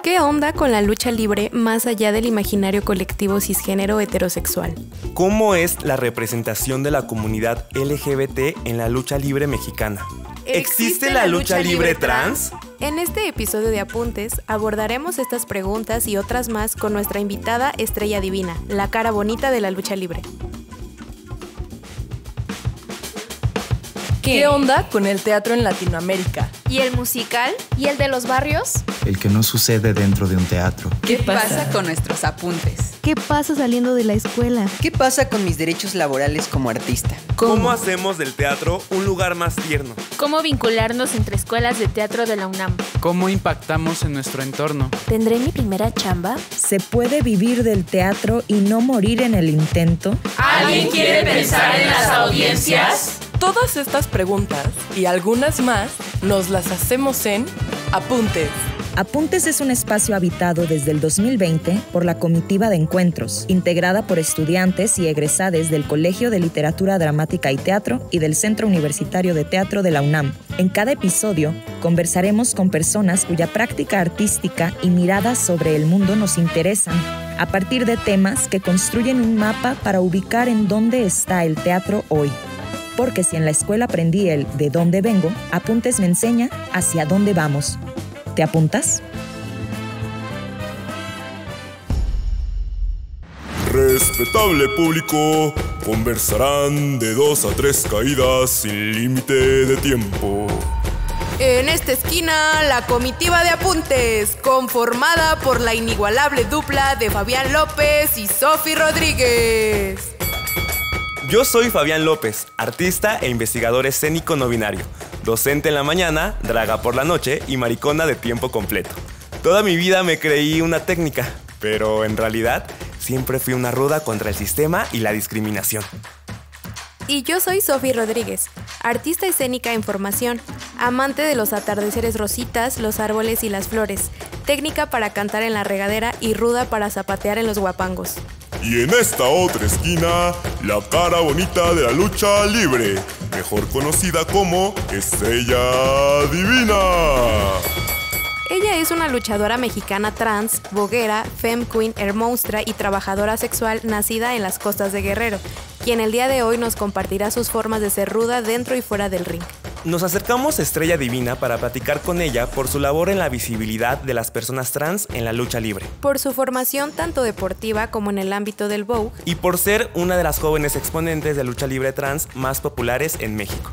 ¿Qué onda con la lucha libre más allá del imaginario colectivo cisgénero heterosexual? ¿Cómo es la representación de la comunidad LGBT en la lucha libre mexicana? ¿Existe la lucha libre trans? En este episodio de Apuntes abordaremos estas preguntas y otras más con nuestra invitada Estrella Divina, la cara bonita de la lucha libre. ¿Qué onda con el teatro en Latinoamérica? ¿Y el musical? ¿Y el de los barrios? El que no sucede dentro de un teatro. ¿Qué pasa con nuestros apuntes? ¿Qué pasa saliendo de la escuela? ¿Qué pasa con mis derechos laborales como artista? ¿Cómo hacemos del teatro un lugar más tierno? ¿Cómo vincularnos entre escuelas de teatro de la UNAM? ¿Cómo impactamos en nuestro entorno? ¿Tendré mi primera chamba? ¿Se puede vivir del teatro y no morir en el intento? ¿Alguien quiere pensar en las audiencias? Todas estas preguntas y algunas más nos las hacemos en Apuntes. Apuntes es un espacio habitado desde el 2020 por la Comitiva de Encuentros, integrada por estudiantes y egresades del Colegio de Literatura Dramática y Teatro y del Centro Universitario de Teatro de la UNAM. En cada episodio, conversaremos con personas cuya práctica artística y miradas sobre el mundo nos interesan, a partir de temas que construyen un mapa para ubicar en dónde está el teatro hoy. Porque si en la escuela aprendí el de dónde vengo, Apuntes me enseña hacia dónde vamos. ¿Te apuntas? Respetable público, conversarán de 2 a 3 caídas sin límite de tiempo. En esta esquina, la comitiva de Apuntes, conformada por la inigualable dupla de Fabián López y Sofi Rodríguez. Yo soy Fabián López, artista e investigador escénico no binario, docente en la mañana, draga por la noche y maricona de tiempo completo. Toda mi vida me creí una técnica, pero en realidad siempre fui una ruda contra el sistema y la discriminación. Y yo soy Sofi Rodríguez, artista escénica en formación, amante de los atardeceres rositas, los árboles y las flores, técnica para cantar en la regadera y ruda para zapatear en los guapangos. Y en esta otra esquina, la cara bonita de la lucha libre, mejor conocida como Estrella Divina. Ella es una luchadora mexicana trans, boguera, femme queen, hermonstra y trabajadora sexual nacida en las costas de Guerrero, quien el día de hoy nos compartirá sus formas de ser ruda dentro y fuera del ring. Nos acercamos a Estrella Divina para platicar con ella por su labor en la visibilidad de las personas trans en la lucha libre. Por su formación tanto deportiva como en el ámbito del Vogue. Y por ser una de las jóvenes exponentes de lucha libre trans más populares en México.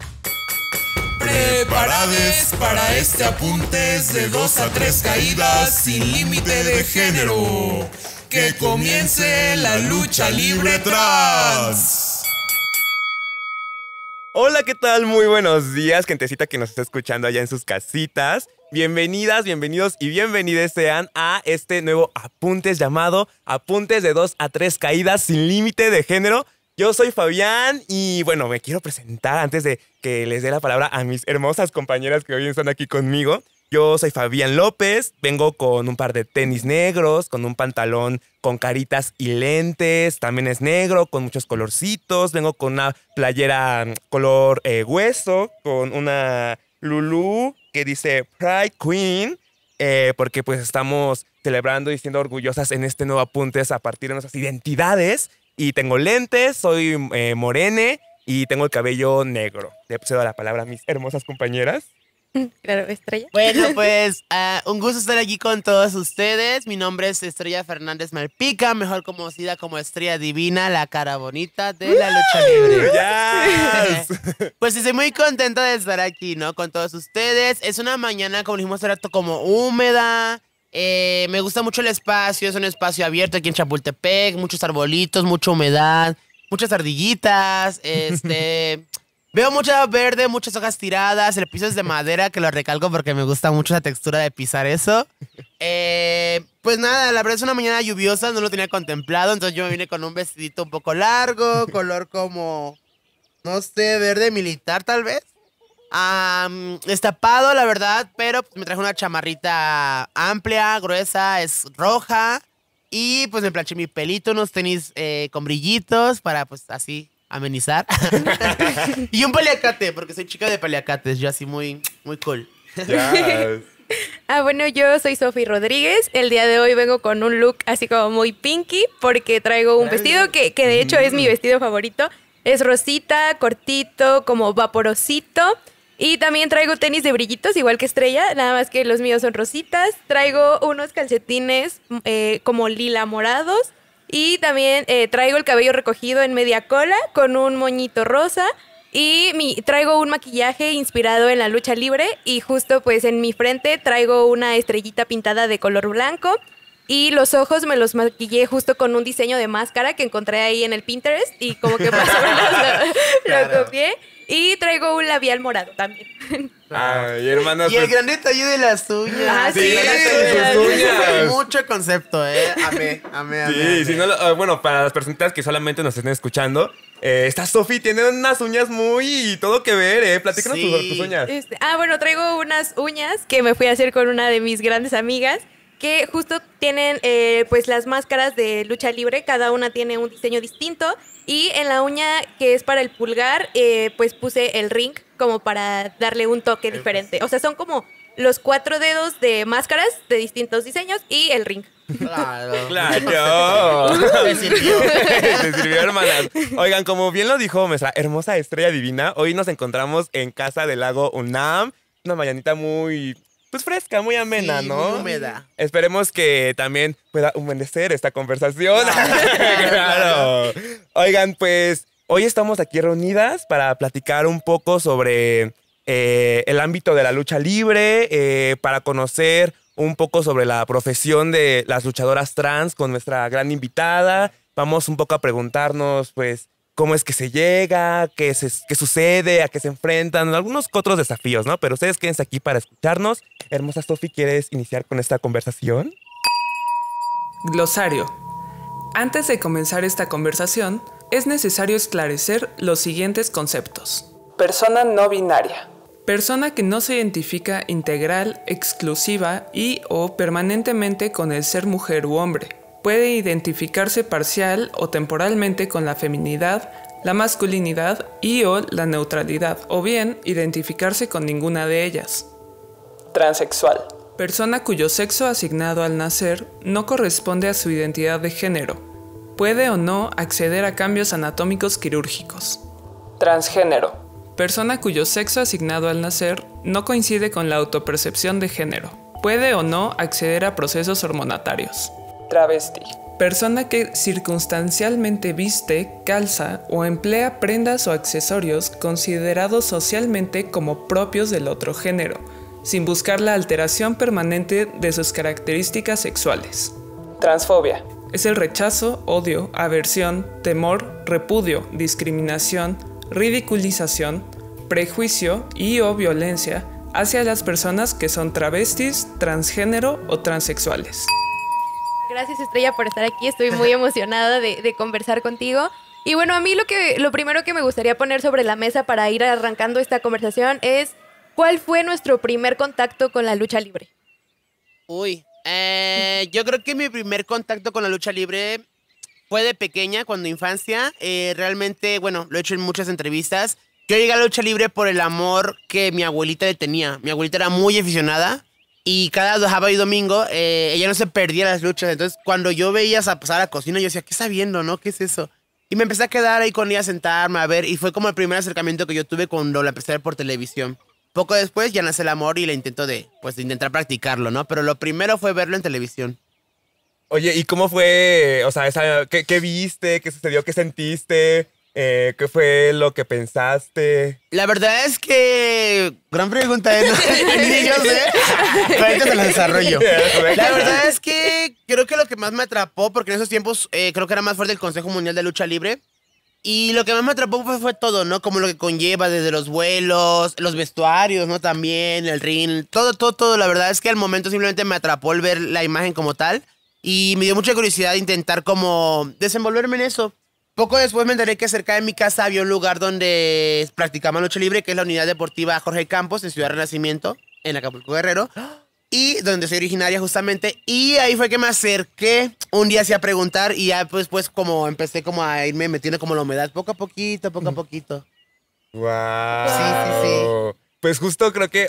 Preparades para este Apuntes de 2 a 3 caídas sin límite de género. Que comience la lucha libre trans. Hola, ¿qué tal? Muy buenos días, gentecita que nos está escuchando allá en sus casitas. Bienvenidas, bienvenidos y bienvenidas sean a este nuevo Apuntes llamado Apuntes de 2 a 3 caídas sin límite de género. Yo soy Fabián y bueno, me quiero presentar antes de que les dé la palabra a mis hermosas compañeras que hoy están aquí conmigo. Yo soy Fabián López, vengo con un par de tenis negros, con un pantalón con caritas y lentes, también es negro, con muchos colorcitos, vengo con una playera color hueso, con una Lulú que dice Pride Queen, porque pues estamos celebrando y siendo orgullosas en este nuevo Apuntes a partir de nuestras identidades. Y tengo lentes, soy morene y tengo el cabello negro. Le cedo la palabra a mis hermosas compañeras. Claro, Estrella. Bueno, pues un gusto estar aquí con todos ustedes. Mi nombre es Estrella Fernández Malpica, mejor conocida como Estrella Divina, la cara bonita de la lucha libre. Yes. Pues estoy muy contenta de estar aquí, ¿no? Con todos ustedes. Es una mañana, como dijimos hace rato, como húmeda. Me gusta mucho el espacio, es un espacio abierto aquí en Chapultepec, muchos arbolitos, mucha humedad, muchas ardillitas, veo mucha verde, muchas hojas tiradas, el piso es de madera, que lo recalco porque me gusta mucho la textura de pisar eso. Pues nada, la verdad es una mañana lluviosa, no lo tenía contemplado, entonces yo me vine con un vestidito un poco largo, color como, no sé, verde militar tal vez. Destapado, la verdad, pero me traje una chamarrita amplia, gruesa, es roja. Y pues me planché mi pelito, unos tenis con brillitos para pues así amenizar. Y un paliacate, porque soy chica de paliacates, yo así muy, muy cool. Yes. Bueno, yo soy Sofi Rodríguez. El día de hoy vengo con un look así como muy pinky porque traigo un vestido que de hecho es mi vestido favorito. Es rosita, cortito, como vaporosito. Y también traigo tenis de brillitos, igual que Estrella, nada más que los míos son rositas. Traigo unos calcetines como lila morados. Y también traigo el cabello recogido en media cola con un moñito rosa. Y traigo un maquillaje inspirado en la lucha libre. Y justo pues en mi frente traigo una estrellita pintada de color blanco. Y los ojos me los maquillé justo con un diseño de máscara que encontré ahí en el Pinterest. Y como que más o menos lo copié. Y traigo un labial morado también. Ay, hermanos. Y el gran detalle de las uñas. Sí, sus uñas. Mucho concepto, Amé. Sí, bueno, para las personitas que solamente nos estén escuchando, esta Sofi tiene unas uñas muy todo que ver, Platícanos tus uñas. Bueno, traigo unas uñas que me fui a hacer con una de mis grandes amigas, que justo tienen pues las máscaras de lucha libre, cada una tiene un diseño distinto. Y en la uña que es para el pulgar, pues puse el ring como para darle un toque diferente. O sea, son como los 4 dedos de máscaras de distintos diseños y el ring. ¡Claro! Me sirvió, hermanas. Oigan, como bien lo dijo nuestra hermosa Estrella Divina, hoy nos encontramos en Casa del Lago UNAM. Una mañanita muy... pues fresca, muy amena, sí, ¿no? Muy húmeda. Esperemos que también pueda humedecer esta conversación. Claro. Oigan, pues hoy estamos aquí reunidas para platicar un poco sobre el ámbito de la lucha libre, para conocer un poco sobre la profesión de las luchadoras trans con nuestra gran invitada. Vamos un poco a preguntarnos, pues, cómo es que se llega, qué sucede, a qué se enfrentan, algunos otros desafíos, ¿no? Pero ustedes quédense aquí para escucharnos. Hermosa Sofi, ¿quieres iniciar con esta conversación? Glosario. Antes de comenzar esta conversación, es necesario esclarecer los siguientes conceptos. Persona no binaria. Persona que no se identifica integral, exclusiva y o permanentemente con el ser mujer u hombre. Puede identificarse parcial o temporalmente con la feminidad, la masculinidad y o la neutralidad, o bien identificarse con ninguna de ellas. Transexual. Persona cuyo sexo asignado al nacer no corresponde a su identidad de género. Puede o no acceder a cambios anatómicos quirúrgicos. Transgénero. Persona cuyo sexo asignado al nacer no coincide con la autopercepción de género. Puede o no acceder a procesos hormonatarios. Travesti. Persona que circunstancialmente viste, calza o emplea prendas o accesorios considerados socialmente como propios del otro género, sin buscar la alteración permanente de sus características sexuales. Transfobia. Es el rechazo, odio, aversión, temor, repudio, discriminación, ridiculización, prejuicio y o violencia hacia las personas que son travestis, transgénero o transexuales. Gracias, Estrella, por estar aquí. Estoy muy emocionada de conversar contigo. Y bueno, a mí lo primero que me gustaría poner sobre la mesa para ir arrancando esta conversación es ¿cuál fue nuestro primer contacto con la lucha libre? Yo creo que mi primer contacto con la lucha libre fue de pequeña, cuando infancia. Realmente, bueno, lo he hecho en muchas entrevistas. Yo llegué a la lucha libre por el amor que mi abuelita le tenía. Mi abuelita era muy aficionada. Y cada sábado y domingo, ella no se perdía las luchas. Entonces, cuando yo veía pasar a la cocina, yo decía, ¿qué está viendo, no? ¿Qué es eso? Y me empecé a quedar ahí con ella, a sentarme, a ver. Y fue como el primer acercamiento que yo tuve cuando la empecé a ver por televisión. Poco después ya nace el amor y el intento de intentar practicarlo, ¿no? Pero lo primero fue verlo en televisión. Oye, ¿y cómo fue? O sea, ¿qué viste? ¿Qué sucedió? ¿Qué sentiste? ¿Qué fue lo que pensaste? La verdad es que... Gran pregunta, ¿eh? Ni yo sé. Pero ahorita se la desarrollo. La verdad es que creo que lo que más me atrapó, porque en esos tiempos creo que era más fuerte el Consejo Mundial de Lucha Libre. Y lo que más me atrapó fue todo, ¿no? Como lo que conlleva desde los vuelos, los vestuarios, ¿no? También, el ring, todo. La verdad es que al momento simplemente me atrapó el ver la imagen como tal. Y me dio mucha curiosidad intentar como desenvolverme en eso. Poco después me enteré que cerca de mi casa había un lugar donde practicaban lucha libre, que es la Unidad Deportiva Jorge Campos, en Ciudad Renacimiento, en Acapulco, Guerrero. Y donde soy originaria justamente. Y ahí fue que me acerqué un día así a preguntar. Y ya pues como empecé como a irme metiendo como la humedad poco a poquito. ¡Wow! Sí. Pues justo creo que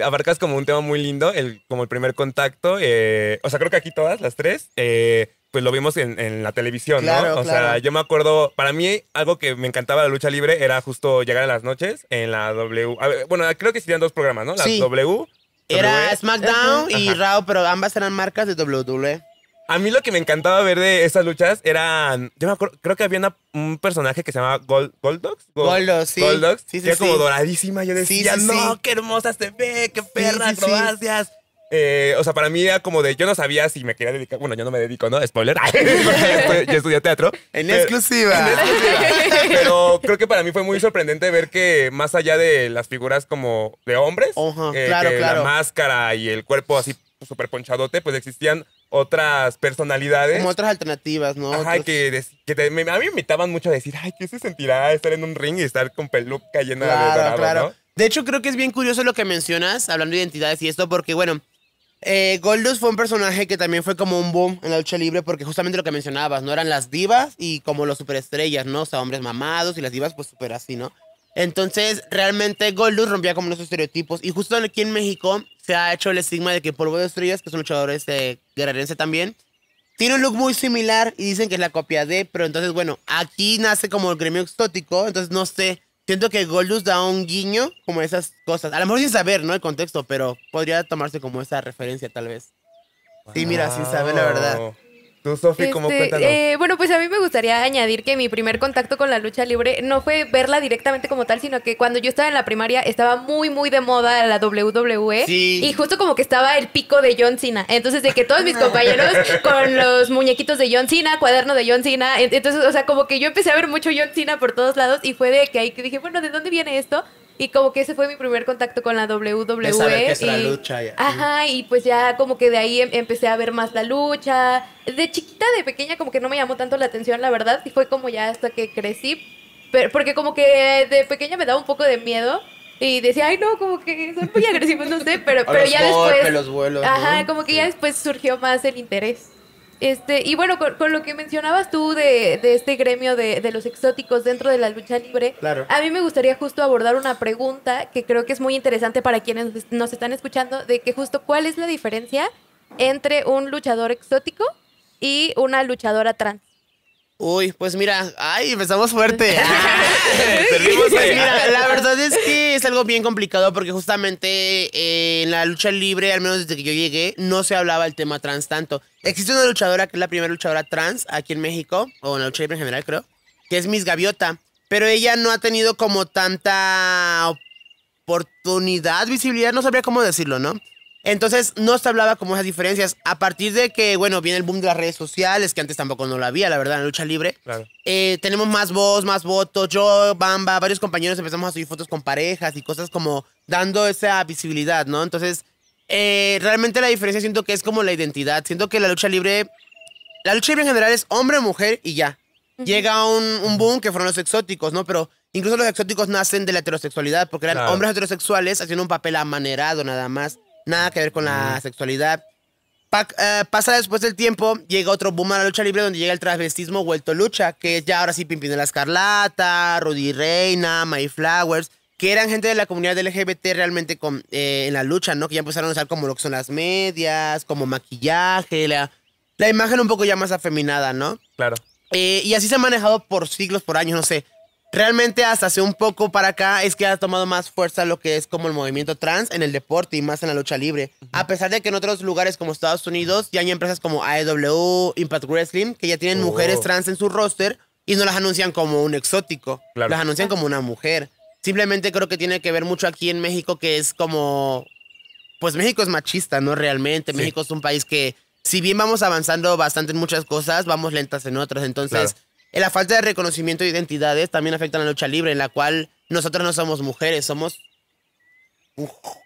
abarcas como un tema muy lindo, como el primer contacto. O sea, creo que aquí todas, las tres, pues lo vimos en la televisión, claro, ¿no? O sea, yo me acuerdo, para mí algo que me encantaba de la lucha libre era justo llegar en las noches en la W. Bueno, creo que existían dos programas, ¿no? La W. Era SmackDown y Raw, pero ambas eran marcas de WWE. A mí lo que me encantaba ver de esas luchas eran... Yo me acuerdo, creo que había un personaje que se llamaba Goldust. Goldust, sí. Goldust, sí, que era como doradísima. Yo decía, no, qué hermosa se ve, qué perra, acrobacias. O sea, para mí era como de... Yo no sabía si me quería dedicar... Bueno, yo no me dedico, ¿no? Spoiler. Porque yo estudié teatro. En exclusiva. Pero creo que para mí fue muy sorprendente ver que más allá de las figuras como de hombres, claro. la máscara y el cuerpo así súper ponchadote, pues existían otras personalidades. Como otras alternativas, ¿no? Ajá, a mí me invitaban mucho a decir, ay, ¿qué se sentirá estar en un ring y estar con peluca llena de dorado, ¿no? De hecho, creo que es bien curioso lo que mencionas, hablando de identidades y esto, porque, bueno, Goldust fue un personaje que también fue como un boom en la lucha libre, porque justamente lo que mencionabas, ¿no? Eran las divas y como los superestrellas, ¿no? O sea, hombres mamados y las divas, pues, súper así, ¿no? Entonces, realmente Goldust rompía como esos estereotipos. Y justo aquí en México se ha hecho el estigma de que Polvo de Estrellas, que es un luchador guerrerense también, tiene un look muy similar y dicen que es la copia de, pero entonces, bueno, aquí nace como el gremio exótico, entonces no sé, siento que Goldust da un guiño como esas cosas. A lo mejor sin saber, ¿no? El contexto, pero podría tomarse como esa referencia tal vez. Sí, mira, sin saber la verdad. Tú, Sofi, ¿cómo cuéntanos? Bueno, pues a mí me gustaría añadir que mi primer contacto con la lucha libre no fue verla directamente como tal, sino que cuando yo estaba en la primaria estaba muy, muy de moda la WWE. Sí. Y justo como que estaba el pico de John Cena. Entonces, de que todos mis compañeros con los muñequitos de John Cena, cuaderno de John Cena. Entonces, o sea, como que yo empecé a ver mucho John Cena por todos lados y fue de que ahí que dije, bueno, ¿de dónde viene esto? Y como que ese fue mi primer contacto con la WWE. De saber qué es la lucha ya. Ajá, y pues ya como que de ahí empecé a ver más la lucha. De chiquita, de pequeña, como que no me llamó tanto la atención, la verdad. Y fue como ya hasta que crecí. Porque como que de pequeña me daba un poco de miedo. Y decía, ay no, como que son muy agresivos, no sé. Pero ya después... los vuelos, ajá, ¿no? como que ya después surgió más el interés. Y bueno, con lo que mencionabas tú de este gremio de los exóticos dentro de la lucha libre, claro. A mí me gustaría justo abordar una pregunta que creo que es muy interesante para quienes nos están escuchando, de que justo cuál es la diferencia entre un luchador exótico y una luchadora trans. Uy, pues mira, ay, empezamos fuerte. Pues mira, la verdad es que es algo bien complicado porque justamente en la lucha libre, al menos desde que yo llegué, no se hablaba el tema trans tanto. Existe una luchadora que es la primera luchadora trans aquí en México, o en la lucha libre en general creo, que es Miss Gaviota, pero ella no ha tenido como tanta oportunidad, visibilidad, no sabría cómo decirlo, ¿no? Entonces no se hablaba como esas diferencias. A partir de que, bueno, viene el boom de las redes sociales, que antes tampoco no lo había, la verdad, en la lucha libre. Claro. Tenemos más voz, más votos. Yo, Bamba, varios compañeros empezamos a subir fotos con parejas y cosas como dando esa visibilidad, ¿no? Entonces, realmente la diferencia siento que es como la identidad. Siento que la lucha libre en general es hombre, mujer y ya. Llega un boom que fueron los exóticos, ¿no? Pero incluso los exóticos nacen de la heterosexualidad, porque eran hombres heterosexuales haciendo un papel amanerado nada más. Nada que ver con la sexualidad. Pasa después del tiempo, llega otro boom a la lucha libre donde llega el transvestismo vuelto lucha, que es ya ahora sí Pimpinela Escarlata, Rudy Reina, My Flowers, que eran gente de la comunidad LGBT realmente en la lucha, ¿no? Que ya empezaron a usar como lo que son las medias, como maquillaje, la imagen un poco ya más afeminada, ¿no? Claro. Y así se ha manejado por siglos, por años, no sé. Realmente hasta hace un poco para acá es que ha tomado más fuerza lo que es como el movimiento trans en el deporte y más en la lucha libre. A pesar de que en otros lugares como Estados Unidos ya hay empresas como AEW, Impact Wrestling, que ya tienen mujeres trans en su roster y no las anuncian como un exótico. Claro. Las anuncian como una mujer. Simplemente creo que tiene que ver mucho aquí en México, que es como... Pues México es machista, ¿no? Realmente. Sí. México es un país que, si bien vamos avanzando bastante en muchas cosas, vamos lentas en otras. Entonces... Claro. La falta de reconocimiento de identidades también afecta a la lucha libre, en la cual nosotros no somos mujeres, somos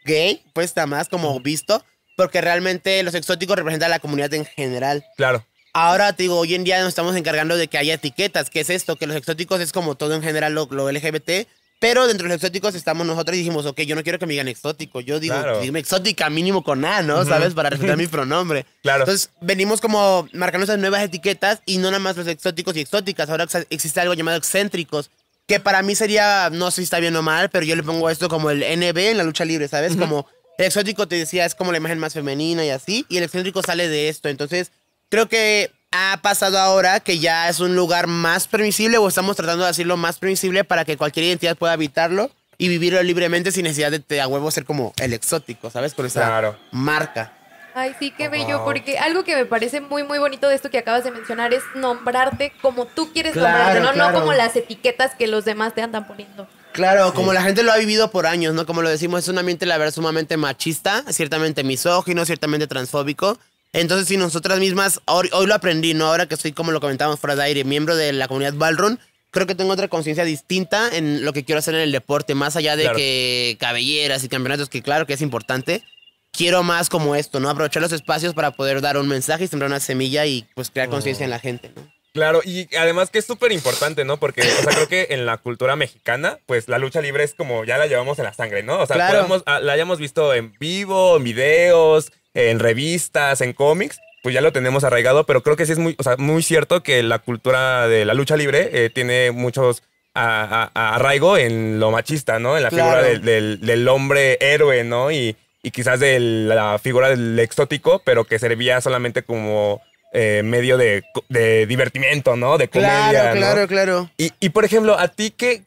gay, pues está más como visto, porque realmente los exóticos representan a la comunidad en general. Claro. Ahora, te digo, hoy en día nos estamos encargando de que haya etiquetas. ¿Qué es esto? Que los exóticos es como todo en general lo LGBT, pero dentro de los exóticos estamos nosotros y dijimos, ok, yo no quiero que me digan exótico, yo digo, dime exótica mínimo con A, ¿no? ¿Sabes? Para respetar mi pronombre. Claro. Entonces, venimos como marcando esas nuevas etiquetas y no nada más los exóticos y exóticas. Ahora existe algo llamado excéntricos, que para mí sería, no sé si está bien o mal, pero yo le pongo esto como el NB en la lucha libre, ¿sabes? Como el exótico te decía, es como la imagen más femenina y así, y el excéntrico sale de esto. Entonces, creo que ha pasado ahora que ya es un lugar más permisible, o estamos tratando de hacerlo más permisible para que cualquier identidad pueda habitarlo y vivirlo libremente sin necesidad de a huevo ser como el exótico, ¿sabes? Con esa marca. Ay, sí, qué bello, porque algo que me parece muy, muy bonito de esto que acabas de mencionar es nombrarte como tú quieres nombrarte, ¿no? No como las etiquetas que los demás te andan poniendo. Claro, como la gente lo ha vivido por años, ¿no? Como lo decimos, es un ambiente, la verdad, sumamente machista, ciertamente misógino, ciertamente transfóbico. Entonces, si nosotras mismas, hoy lo aprendí, ¿no? Ahora que soy, como lo comentábamos fuera de aire, miembro de la comunidad Ballroom, creo que tengo otra conciencia distinta en lo que quiero hacer en el deporte, más allá de que cabelleras y campeonatos, que claro que es importante. Quiero más como esto, ¿no? Aprovechar los espacios para poder dar un mensaje y sembrar una semilla y pues crear conciencia en la gente, ¿no? Claro, y además que es súper importante, ¿no? Porque, o sea, creo que en la cultura mexicana, pues la lucha libre es como ya la llevamos en la sangre, ¿no? O sea, la hayamos visto en vivo, en videos, en revistas, en cómics, pues ya lo tenemos arraigado, pero creo que sí es muy cierto que la cultura de la lucha libre tiene muchos arraigo en lo machista, ¿no? En la figura del hombre héroe, ¿no? Y quizás de la figura del exótico, pero que servía solamente como medio de divertimiento, ¿no? De comedia, Claro. Y por ejemplo, a ti que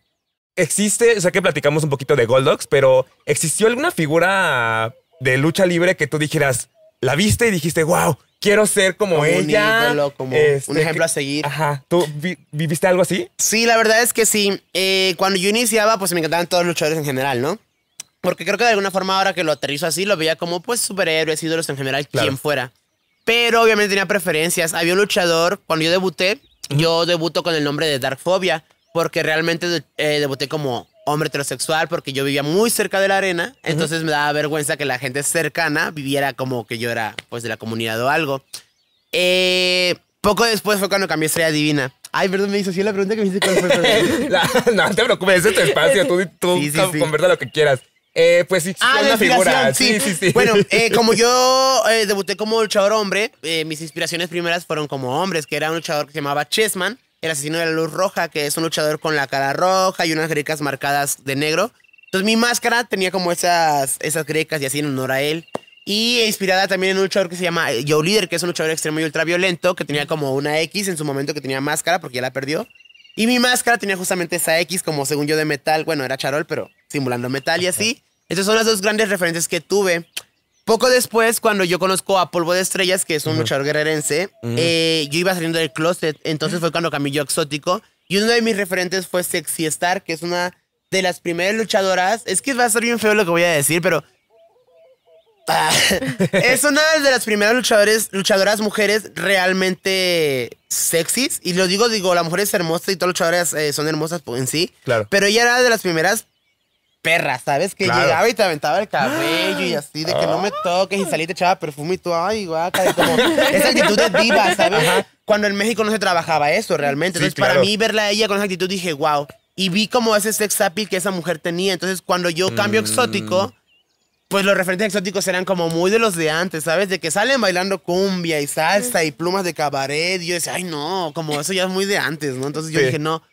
existe, o sea que platicamos un poquito de Goldust, pero ¿existió alguna figura de lucha libre que tú dijeras, la viste y dijiste, wow, quiero ser como ella? Un ídolo, como un ejemplo a seguir. Ajá. ¿Tú viviste algo así? Sí, la verdad es que sí. Cuando yo iniciaba, pues me encantaban todos los luchadores en general, ¿no? Porque creo que de alguna forma ahora que lo aterrizo así, lo veía como pues superhéroes, ídolos en general, quien fuera. Pero obviamente tenía preferencias. Había un luchador, cuando yo debuté, yo debuto con el nombre de Dark Phobia, porque realmente debuté como hombre heterosexual, porque yo vivía muy cerca de la arena, entonces me daba vergüenza que la gente cercana viviera como que yo era pues de la comunidad o algo. Poco después fue cuando cambié Estrella Divina. Ay, perdón, me hizo así la pregunta que me hiciste cuál fue. No te preocupes, ese es tu espacio, tú conversa lo que quieras. Pues sí, una figura. Sí. Bueno, como yo debuté como luchador hombre, mis inspiraciones primeras fueron como hombres, que era un luchador que se llamaba Chessman, el asesino de la luz roja, que es un luchador con la cara roja y unas grecas marcadas de negro. Entonces mi máscara tenía como esas grecas y así en honor a él. Y inspirada también en un luchador que se llama Joe Líder, que es un luchador extremo y ultraviolento, que tenía como una X en su momento, que tenía máscara porque ya la perdió. Y mi máscara tenía justamente esa X como según yo de metal. Bueno, era charol, pero simulando metal y así. Estas son las dos grandes referencias que tuve. Poco después, cuando yo conozco a Polvo de Estrellas, que es un luchador guerrerense, yo iba saliendo del closet. Entonces fue cuando cambié yo exótico. Y uno de mis referentes fue Sexy Star, que es una de las primeras luchadoras. Es que va a ser bien feo lo que voy a decir, pero... es una de las primeras luchadoras mujeres realmente sexys. Y lo digo, la mujer es hermosa y todas las luchadoras son hermosas en sí. Claro. Pero ella era de las primeras perras, ¿sabes? Que llegaba y te aventaba el cabello y así, de que no me toques, y salí y te echaba perfume y tú, ay, guaca, como esa actitud de diva, ¿sabes? Cuando en México no se trabajaba eso realmente. Entonces, para mí, verla a ella con esa actitud, dije, wow. Y vi como ese sex appeal que esa mujer tenía. Entonces, cuando yo cambio exótico, pues los referentes exóticos eran como muy de los de antes, ¿sabes? De que salen bailando cumbia y salsa y plumas de cabaret. Y yo decía, ay, no, como eso ya es muy de antes, ¿no? Entonces yo dije, no.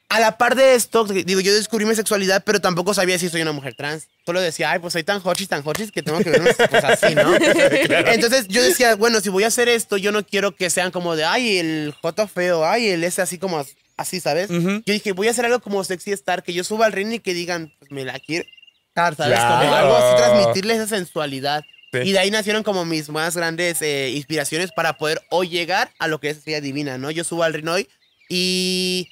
A la par de esto, digo, yo descubrí mi sexualidad, pero tampoco sabía si soy una mujer trans. Solo decía, ay, pues soy tan hochis que tengo que verme pues así, ¿no? Claro. Entonces yo decía, bueno, si voy a hacer esto, yo no quiero que sean como de, ay, el joto feo, ay, el ese así como, así, ¿sabes? Yo dije, voy a hacer algo como Sexy Star, que yo suba al ring y que digan, pues me la quiero, ¿sabes? Claro. Como algo así, transmitirles esa sensualidad. Sí. Y de ahí nacieron como mis más grandes inspiraciones para poder hoy llegar a lo que es Estrella Divina, ¿no? Yo subo al ring hoy y...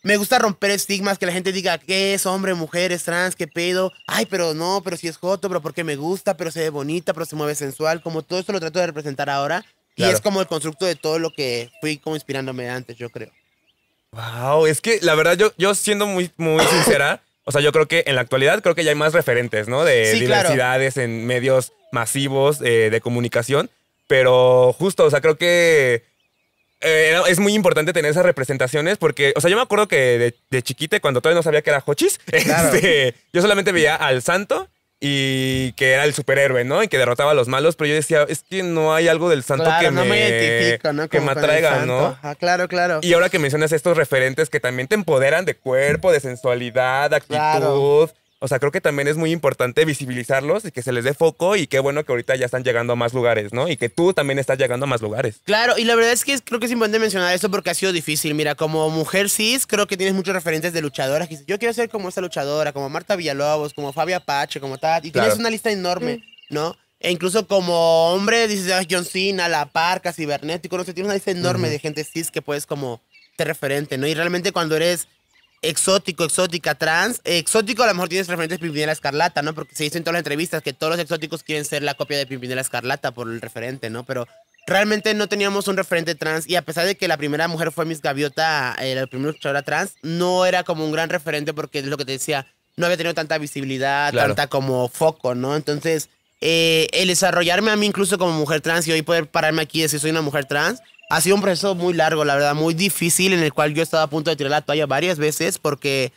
me gusta romper estigmas, que la gente diga, ¿qué es hombre, mujer, es trans, qué pedo? Ay, pero no, pero si es joto, pero porque me gusta, pero se ve bonita, pero se mueve sensual. Como todo esto lo trato de representar ahora. Claro. Y es como el constructo de todo lo que fui como inspirándome antes, yo creo. Wow, es que la verdad yo siendo muy sincera, o sea, yo creo que en la actualidad creo que ya hay más referentes, ¿no? De diversidades en medios masivos de comunicación. Pero justo, o sea, creo que... es muy importante tener esas representaciones porque, o sea, yo me acuerdo que de chiquita, cuando todavía no sabía que era Hochis, claro. Yo solamente veía al Santo y que era el superhéroe, ¿no? Y que derrotaba a los malos, pero yo decía, es que no hay algo del santo Claro, que no me identifico, ¿no? que Como me con el atraiga, santo. ¿no? Ajá, claro, claro. Y ahora que mencionas estos referentes que también te empoderan de cuerpo, de sensualidad, de actitud. Claro. O sea, creo que también es muy importante visibilizarlos y que se les dé foco y qué bueno que ahorita ya están llegando a más lugares, ¿no? Y que tú también estás llegando a más lugares. Claro, y la verdad es que creo que es importante mencionar esto porque ha sido difícil. Mira, como mujer cis, creo que tienes muchos referentes de luchadoras. Que dices, yo quiero ser como esa luchadora, como Marta Villalobos, como Fabia Apache, como tal. Y tienes una lista enorme, ¿no? E incluso como hombre, dices, John Cena, La Parca, Cibernético, no sé, tienes una lista enorme de gente cis que puedes como ser referente, ¿no? Y realmente cuando eres exótico, exótica, trans. Exótico a lo mejor tienes referentes de Pimpinela Escarlata, ¿no? Porque se dice en todas las entrevistas que todos los exóticos quieren ser la copia de Pimpinela Escarlata por el referente, ¿no? Pero realmente no teníamos un referente trans y a pesar de que la primera mujer fue Miss Gaviota, la primera luchadora trans, no era como un gran referente porque es lo que te decía, no había tenido tanta visibilidad, tanta como foco, ¿no? Entonces, el desarrollarme a mí incluso como mujer trans y hoy poder pararme aquí y decir soy una mujer trans, ha sido un proceso muy largo, la verdad, muy difícil, en el cual yo he estado a punto de tirar la toalla varias veces porque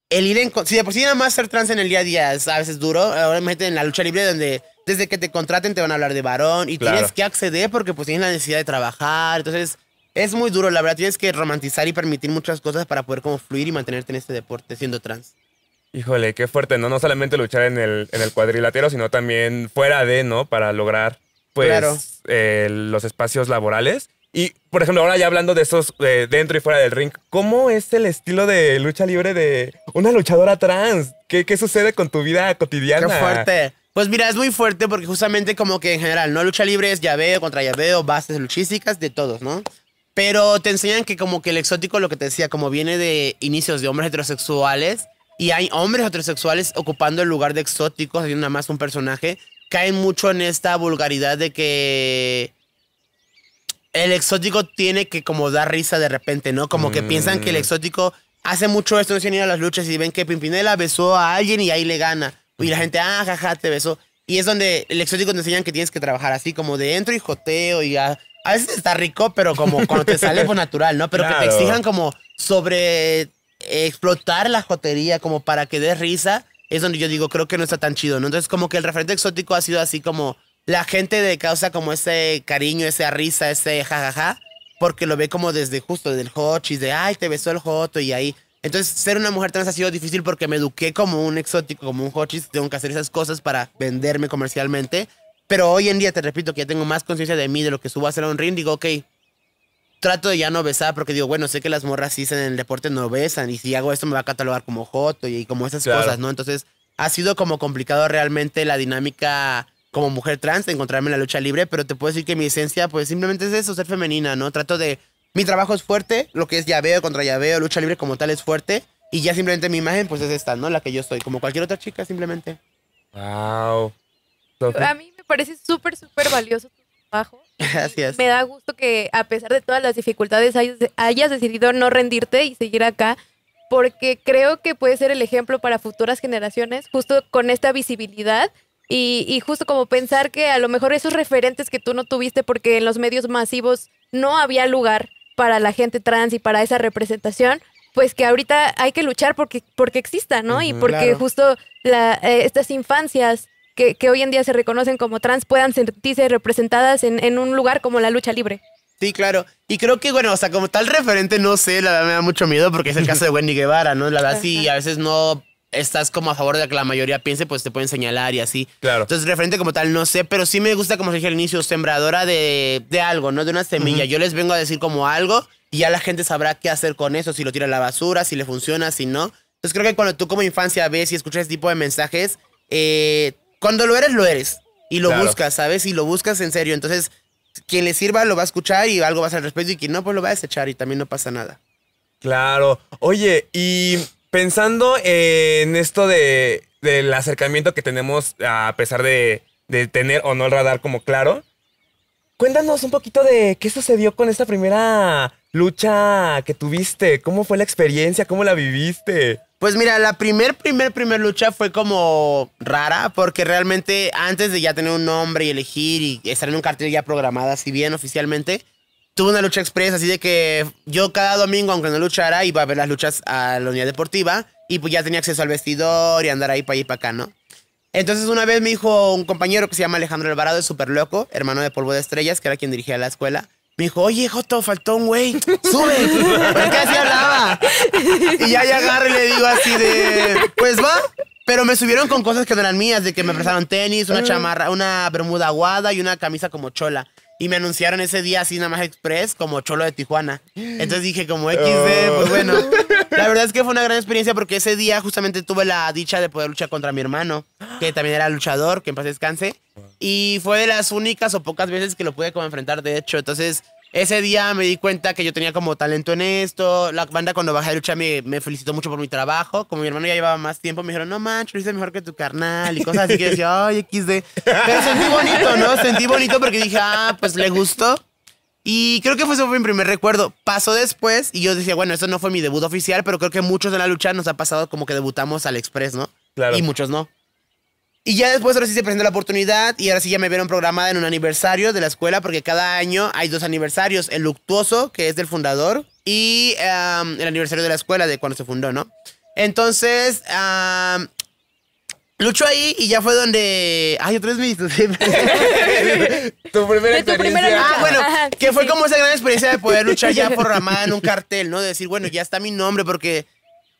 el ir en... Si de por sí nada más ser trans en el día a día es a veces duro, ahora imagínate en la lucha libre donde desde que te contraten te van a hablar de varón y tienes que acceder porque pues tienes la necesidad de trabajar, entonces es muy duro, la verdad, tienes que romantizar y permitir muchas cosas para poder como fluir y mantenerte en este deporte siendo trans. Híjole, qué fuerte, ¿no? No solamente luchar en el cuadrilátero, sino también fuera de, ¿no? Para lograr, pues, los espacios laborales. Y, por ejemplo, ahora ya hablando de esos dentro y fuera del ring, ¿cómo es el estilo de lucha libre de una luchadora trans? ¿Qué sucede con tu vida cotidiana? ¡Qué fuerte! Pues mira, es muy fuerte porque justamente como que en general, ¿no? Lucha libre es llaveo contra llaveo, bases luchísticas, de todos, ¿no? Pero te enseñan que como que el exótico, lo que te decía, como viene de inicios de hombres heterosexuales y hay hombres heterosexuales ocupando el lugar de exóticos, haciendo nada más un personaje, caen mucho en esta vulgaridad de que el exótico tiene que como dar risa de repente, ¿no? Como que piensan que el exótico hace mucho esto, no se han ido a las luchas y ven que Pimpinela besó a alguien y ahí le gana. Y la gente, jaja, te besó. Y es donde el exótico te enseñan que tienes que trabajar así, como de entro y joteo y a veces está rico, pero como cuando te sale pues natural, ¿no? Pero que te exijan como sobre explotar la jotería como para que des risa, es donde yo digo, creo que no está tan chido, ¿no? Entonces como que el referente exótico ha sido así como la gente de causa como ese cariño, esa risa, ese jajaja, porque lo ve como desde justo, desde el hochis, de ay, te besó el joto y ahí. Entonces, ser una mujer trans ha sido difícil porque me eduqué como un exótico, como un hochis, tengo que hacer esas cosas para venderme comercialmente. Pero hoy en día, te repito, que ya tengo más conciencia de mí, de lo que subo a hacer a un ring, digo, ok, trato de ya no besar porque digo, bueno, sé que las morras cis en el deporte no besan y si hago esto me va a catalogar como joto y como esas cosas, ¿no? Entonces, ha sido como complicado realmente la dinámica como mujer trans de encontrarme en la lucha libre, pero te puedo decir que mi esencia, pues simplemente es eso, ser femenina, ¿no? Trato de... Mi trabajo es fuerte, lo que es llaveo contra llaveo, lucha libre como tal es fuerte, y ya simplemente mi imagen, pues es esta, ¿no? La que yo soy, como cualquier otra chica, simplemente. Wow. A mí me parece súper, súper valioso tu trabajo. Gracias. Me da gusto que a pesar de todas las dificultades hayas decidido no rendirte y seguir acá, porque creo que puede ser el ejemplo para futuras generaciones, justo con esta visibilidad y justo como pensar que a lo mejor esos referentes que tú no tuviste porque en los medios masivos no había lugar para la gente trans y para esa representación, pues que ahorita hay que luchar porque exista, ¿no? Y porque justo estas infancias que hoy en día se reconocen como trans puedan sentirse representadas en un lugar como la lucha libre. Sí, claro. Y creo que, bueno, o sea, como tal referente, no sé, la verdad me da mucho miedo porque es el caso de Wendy Guevara, ¿no? La verdad, sí, a veces no estás como a favor de que la mayoría piense, pues te pueden señalar y así. Claro. Entonces, referente como tal, no sé, pero sí me gusta, como dije al inicio, sembradora de algo, ¿no? De una semilla. Yo les vengo a decir como algo y ya la gente sabrá qué hacer con eso, si lo tira a la basura, si le funciona, si no. Entonces, creo que cuando tú como infancia ves y escuchas ese tipo de mensajes, cuando lo eres. Y lo buscas, ¿sabes? Y lo buscas en serio. Entonces, quien le sirva lo va a escuchar y algo va a ser al respecto y quien no, pues lo va a desechar y también no pasa nada. Claro. Oye, y pensando en esto del acercamiento que tenemos a pesar de tener o no el radar como claro, cuéntanos un poquito de qué sucedió con esta primera lucha que tuviste. ¿Cómo fue la experiencia? ¿Cómo la viviste? Pues mira, la primer lucha fue como rara porque realmente antes de ya tener un nombre y elegir y estar en un cartel ya programada, si bien oficialmente, tuve una lucha express, así de que yo cada domingo, aunque no luchara, iba a ver las luchas a la unidad deportiva y pues ya tenía acceso al vestidor y andar ahí para allá y para acá, ¿no? Entonces una vez me dijo un compañero que se llama Alejandro Alvarado, es súper loco, hermano de Polvo de Estrellas, que era quien dirigía la escuela. Me dijo, oye, Joto, faltó un güey, sube. ¿Por qué así hablaba? Y ya agarro y le digo así de, pues va. Pero me subieron con cosas que no eran mías, de que me prestaron tenis, una chamarra, una bermuda aguada y una camisa como chola. Y me anunciaron ese día así nada más express como cholo de Tijuana. Entonces dije como XD, pues bueno. La verdad es que fue una gran experiencia porque ese día justamente tuve la dicha de poder luchar contra mi hermano, que también era luchador, que en paz descanse. Y fue de las únicas o pocas veces que lo pude como enfrentar, de hecho. Entonces ese día me di cuenta que yo tenía como talento en esto. La banda cuando bajé de lucha me felicitó mucho por mi trabajo. Como mi hermano ya llevaba más tiempo, me dijeron, no manches, lo hice mejor que tu carnal y cosas así que decía, ay, XD. Pero sentí bonito, ¿no? Sentí bonito porque dije, pues le gustó. Y creo que ese fue mi primer recuerdo. Pasó después y yo decía, bueno, eso no fue mi debut oficial, pero creo que muchos en la lucha nos ha pasado como que debutamos al Express, ¿no? Claro. Y muchos no. Y ya después ahora sí se presentó la oportunidad y ahora sí ya me vieron programada en un aniversario de la escuela porque cada año hay 2 aniversarios. El luctuoso, que es del fundador, y el aniversario de la escuela de cuando se fundó, ¿no? Entonces, luchó ahí y ya fue donde... Ay, otra vez me dice. Tu primera experiencia. Bueno, que fue como esa gran experiencia de poder luchar ya programada en un cartel, ¿no? De decir, bueno, ya está mi nombre porque...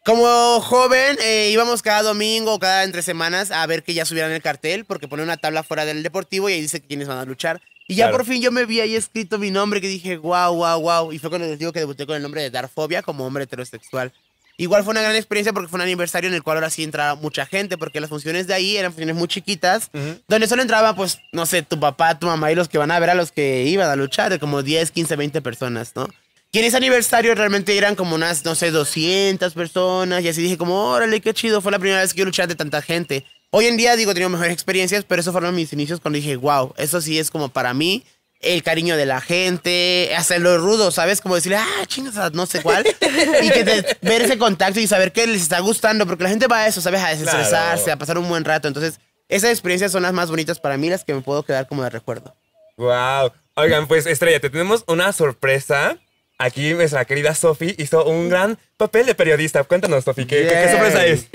Como joven, íbamos cada domingo o cada entre semanas a ver que ya subieran el cartel, porque pone una tabla fuera del deportivo y ahí dice quiénes van a luchar. Y ya por fin yo me vi ahí escrito mi nombre, que dije, wow. Y fue cuando les digo que debuté con el nombre de Darfobia como hombre heterosexual. Igual fue una gran experiencia porque fue un aniversario en el cual ahora sí entraba mucha gente, porque las funciones de ahí eran funciones muy chiquitas, donde solo entraba, pues, no sé, tu papá, tu mamá y los que van a ver a los que iban a luchar, como 10, 15, 20 personas, ¿no? Y en ese aniversario realmente eran como unas, no sé, 200 personas. Y así dije como, órale, qué chido. Fue la primera vez que yo luché ante tanta gente. Hoy en día, digo, he tenido mejores experiencias, pero esos fueron mis inicios cuando dije, wow, eso sí es como para mí el cariño de la gente, hacerlo rudo, ¿sabes? Como decirle, chingas, no sé cuál. Y que ver ese contacto y saber que les está gustando, porque la gente va a eso, ¿sabes? A desestresarse, a pasar un buen rato. Entonces, esas experiencias son las más bonitas para mí, las que me puedo quedar como de recuerdo. Wow. Oigan, pues, Estrella, te tenemos una sorpresa. Aquí nuestra querida Sofi hizo un gran papel de periodista. Cuéntanos, Sofi, ¿qué sorpresa es?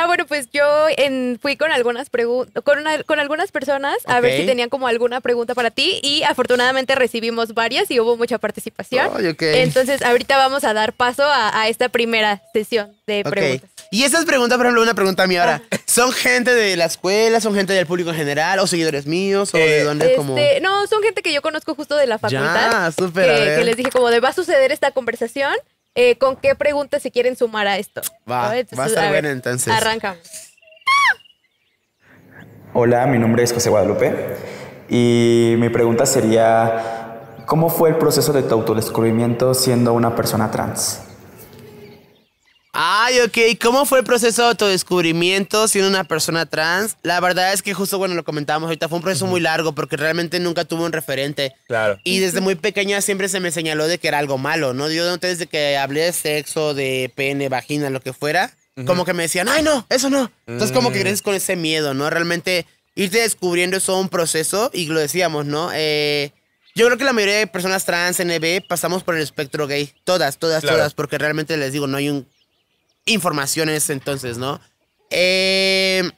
Bueno, pues yo fui con algunas preguntas, con algunas personas a ver si tenían como alguna pregunta para ti y afortunadamente recibimos varias y hubo mucha participación. Entonces ahorita vamos a dar paso a esta primera sesión de preguntas. Y esas preguntas, por ejemplo, una pregunta a mí ahora. ¿Son gente de la escuela? ¿Son gente del público en general? ¿O seguidores míos? ¿O de dónde? No, son gente que yo conozco justo de la facultad. Ya, súper. Que les dije como va a suceder esta conversación. ¿Con qué preguntas se quieren sumar a esto? Va a estar bueno entonces. Arrancamos. Hola, mi nombre es José Guadalupe y mi pregunta sería, ¿cómo fue el proceso de tu autodescubrimiento siendo una persona trans? ¿Cómo fue el proceso de autodescubrimiento siendo una persona trans? La verdad es que justo, bueno, lo comentábamos ahorita, fue un proceso muy largo porque realmente nunca tuve un referente. Claro. Y desde muy pequeña siempre se me señaló de que era algo malo, ¿no? Yo noté desde que hablé de sexo, de pene, vagina, lo que fuera, como que me decían, ¡ay, no! ¡Eso no! Entonces como que creces con ese miedo, ¿no? Realmente irte descubriendo es todo un proceso y lo decíamos, ¿no? Yo creo que la mayoría de personas trans, NB, pasamos por el espectro gay. Todas, porque realmente les digo, no hay información en ese entonces, ¿no? Creo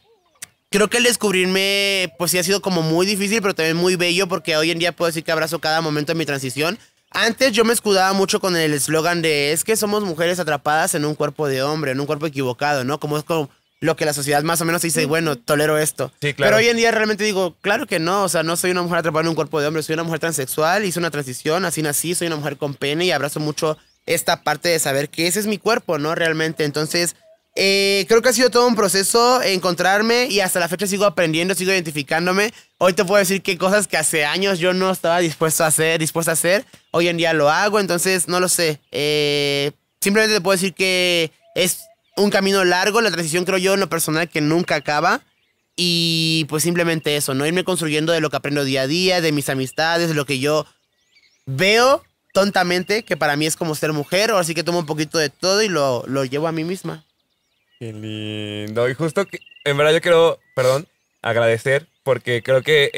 que el descubrirme, pues sí ha sido como muy difícil, pero también muy bello, porque hoy en día puedo decir que abrazo cada momento de mi transición. Antes yo me escudaba mucho con el eslogan de, es que somos mujeres atrapadas en un cuerpo de hombre, en un cuerpo equivocado, ¿no? Como es como lo que la sociedad más o menos dice, bueno, tolero esto. Sí, claro. Pero hoy en día realmente digo, claro que no, o sea, no soy una mujer atrapada en un cuerpo de hombre, soy una mujer transexual, hice una transición, así nací, soy una mujer con pene y abrazo mucho esta parte de saber que ese es mi cuerpo, ¿no? Realmente, entonces, creo que ha sido todo un proceso encontrarme y hasta la fecha sigo aprendiendo, sigo identificándome. Hoy te puedo decir que cosas que hace años yo no estaba dispuesta a hacer, hoy en día lo hago, entonces, no lo sé. Simplemente te puedo decir que es un camino largo, la transición creo yo en lo personal que nunca acaba. Y pues simplemente eso, ¿no? Irme construyendo de lo que aprendo día a día, de mis amistades, de lo que yo veo tontamente, que para mí es como ser mujer, o así que tomo un poquito de todo y lo llevo a mí misma. Qué lindo. Y justo, en verdad yo quiero, agradecer, porque creo que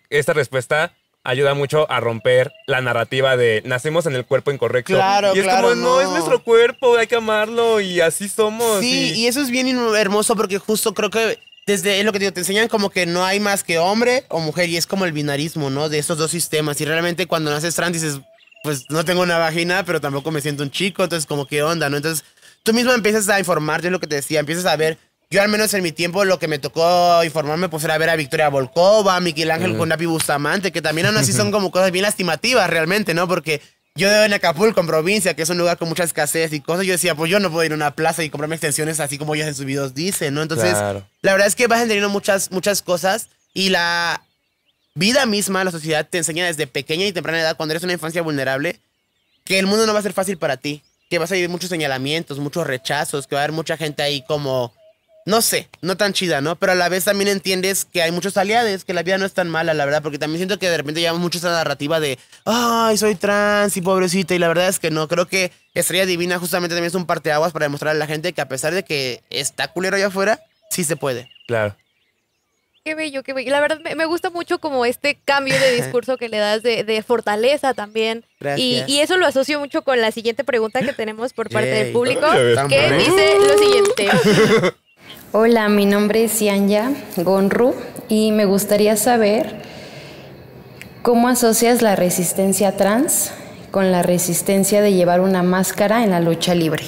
esta respuesta ayuda mucho a romper la narrativa de nacemos en el cuerpo incorrecto. Claro, y es como, no, es nuestro cuerpo, hay que amarlo y así somos. Sí, y eso es bien hermoso porque justo creo que desde lo que digo, te enseñan como que no hay más que hombre o mujer y es como el binarismo, ¿no? De estos dos sistemas. Y realmente cuando naces trans dices, pues no tengo una vagina, pero tampoco me siento un chico, entonces como qué onda, ¿no? Entonces tú mismo empiezas a informarte, es lo que te decía, empiezas a ver. Yo al menos en mi tiempo lo que me tocó informarme pues era ver a Victoria Volkova, Miguel Ángel con Napi Bustamante, que también aún así son como cosas bien lastimativas realmente, ¿no? Porque yo en Acapulco, en provincia, que es un lugar con mucha escasez y cosas, yo decía, pues yo no puedo ir a una plaza y comprarme extensiones así como ellos en sus videos dicen, ¿no? Entonces, la verdad es que vas entendiendo muchas cosas y la vida misma, la sociedad te enseña desde pequeña y temprana edad, cuando eres una infancia vulnerable, que el mundo no va a ser fácil para ti, que vas a vivir muchos señalamientos, muchos rechazos, que va a haber mucha gente ahí como, no sé, no tan chida, ¿no? Pero a la vez también entiendes que hay muchos aliados, que la vida no es tan mala, la verdad, porque también siento que de repente llevamos mucho esa narrativa de, ay, soy trans y pobrecita, y la verdad es que no, creo que Estrella Divina justamente también es un parteaguas para demostrarle a la gente que a pesar de que está culero allá afuera, sí se puede. Claro. Qué bello, qué bello. La verdad me gusta mucho como este cambio de discurso que le das de fortaleza también. Gracias. Y eso lo asocio mucho con la siguiente pregunta que tenemos por parte del público, Ay, que dice lo siguiente. Hola, mi nombre es Yanya Gonru y me gustaría saber cómo asocias la resistencia trans con la resistencia de llevar una máscara en la lucha libre.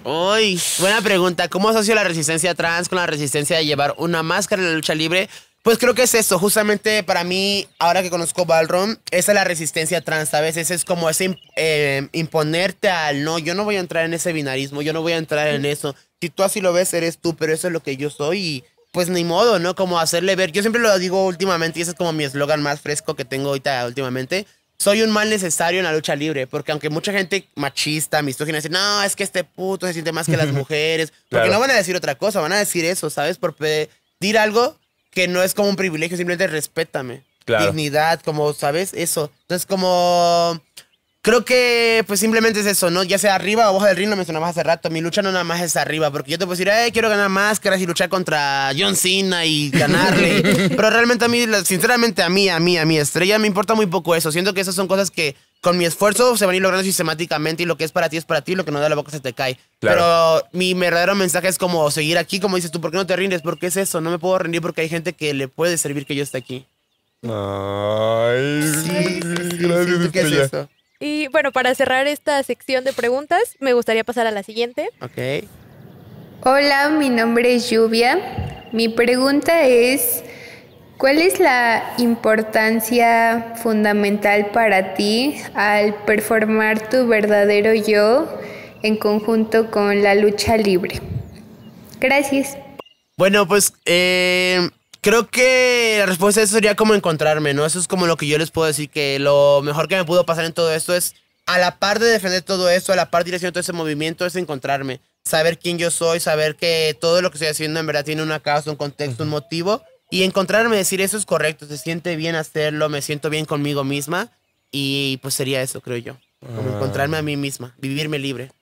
Uy, buena pregunta. ¿Cómo asocio la resistencia trans con la resistencia de llevar una máscara en la lucha libre? Pues creo que es eso. Justamente para mí, ahora que conozco Ballroom, esa es la resistencia trans, ¿sabes? Ese es como ese imponerte al no, yo no voy a entrar en ese binarismo, yo no voy a entrar en eso. Si tú así lo ves, eres tú, pero eso es lo que yo soy y pues ni modo, ¿no? Como hacerle ver. Yo siempre lo digo últimamente y ese es como mi eslogan más fresco que tengo ahorita últimamente. Soy un mal necesario en la lucha libre, porque aunque mucha gente machista, misógina, dice, no, es que este puto se siente más que las mujeres, porque no van a decir otra cosa, van a decir eso, ¿sabes? Por pedir algo que no es como un privilegio, simplemente respétame. Claro. Dignidad, como, ¿sabes? Eso. Entonces, como... Creo que, pues, simplemente es eso, ¿no? Ya sea arriba o abajo del ring, lo mencionabas hace rato. Mi lucha no nada más es arriba, porque yo te puedo decir, quiero ganar máscaras y luchar contra John Cena y ganarle. Pero realmente a mí, sinceramente, a mí, Estrella, me importa muy poco eso. Siento que esas son cosas que con mi esfuerzo se van a ir logrando sistemáticamente y lo que es para ti, lo que no da la boca se te cae. Claro. Pero mi verdadero mensaje es como seguir aquí, como dices tú, ¿por qué no te rindes? Porque es eso, no me puedo rendir porque hay gente que le puede servir que yo esté aquí. Ay, sí, gracias, ¿qué es eso? Y bueno, para cerrar esta sección de preguntas, me gustaría pasar a la siguiente. Ok. Hola, mi nombre es Lluvia. Mi pregunta es, ¿cuál es la importancia fundamental para ti al performar tu verdadero yo en conjunto con la lucha libre? Gracias. Bueno, pues creo que la respuesta a eso sería como encontrarme, ¿no? Eso es como lo que yo les puedo decir, que lo mejor que me pudo pasar en todo esto es, a la par de defender todo esto, a la par de ir haciendo todo ese movimiento, es encontrarme. Saber quién yo soy, saber que todo lo que estoy haciendo en verdad tiene una causa, un contexto, un motivo. Y encontrarme, decir eso es correcto, se siente bien hacerlo, me siento bien conmigo misma. Y pues sería eso, creo yo. Como encontrarme a mí misma, vivirme libre.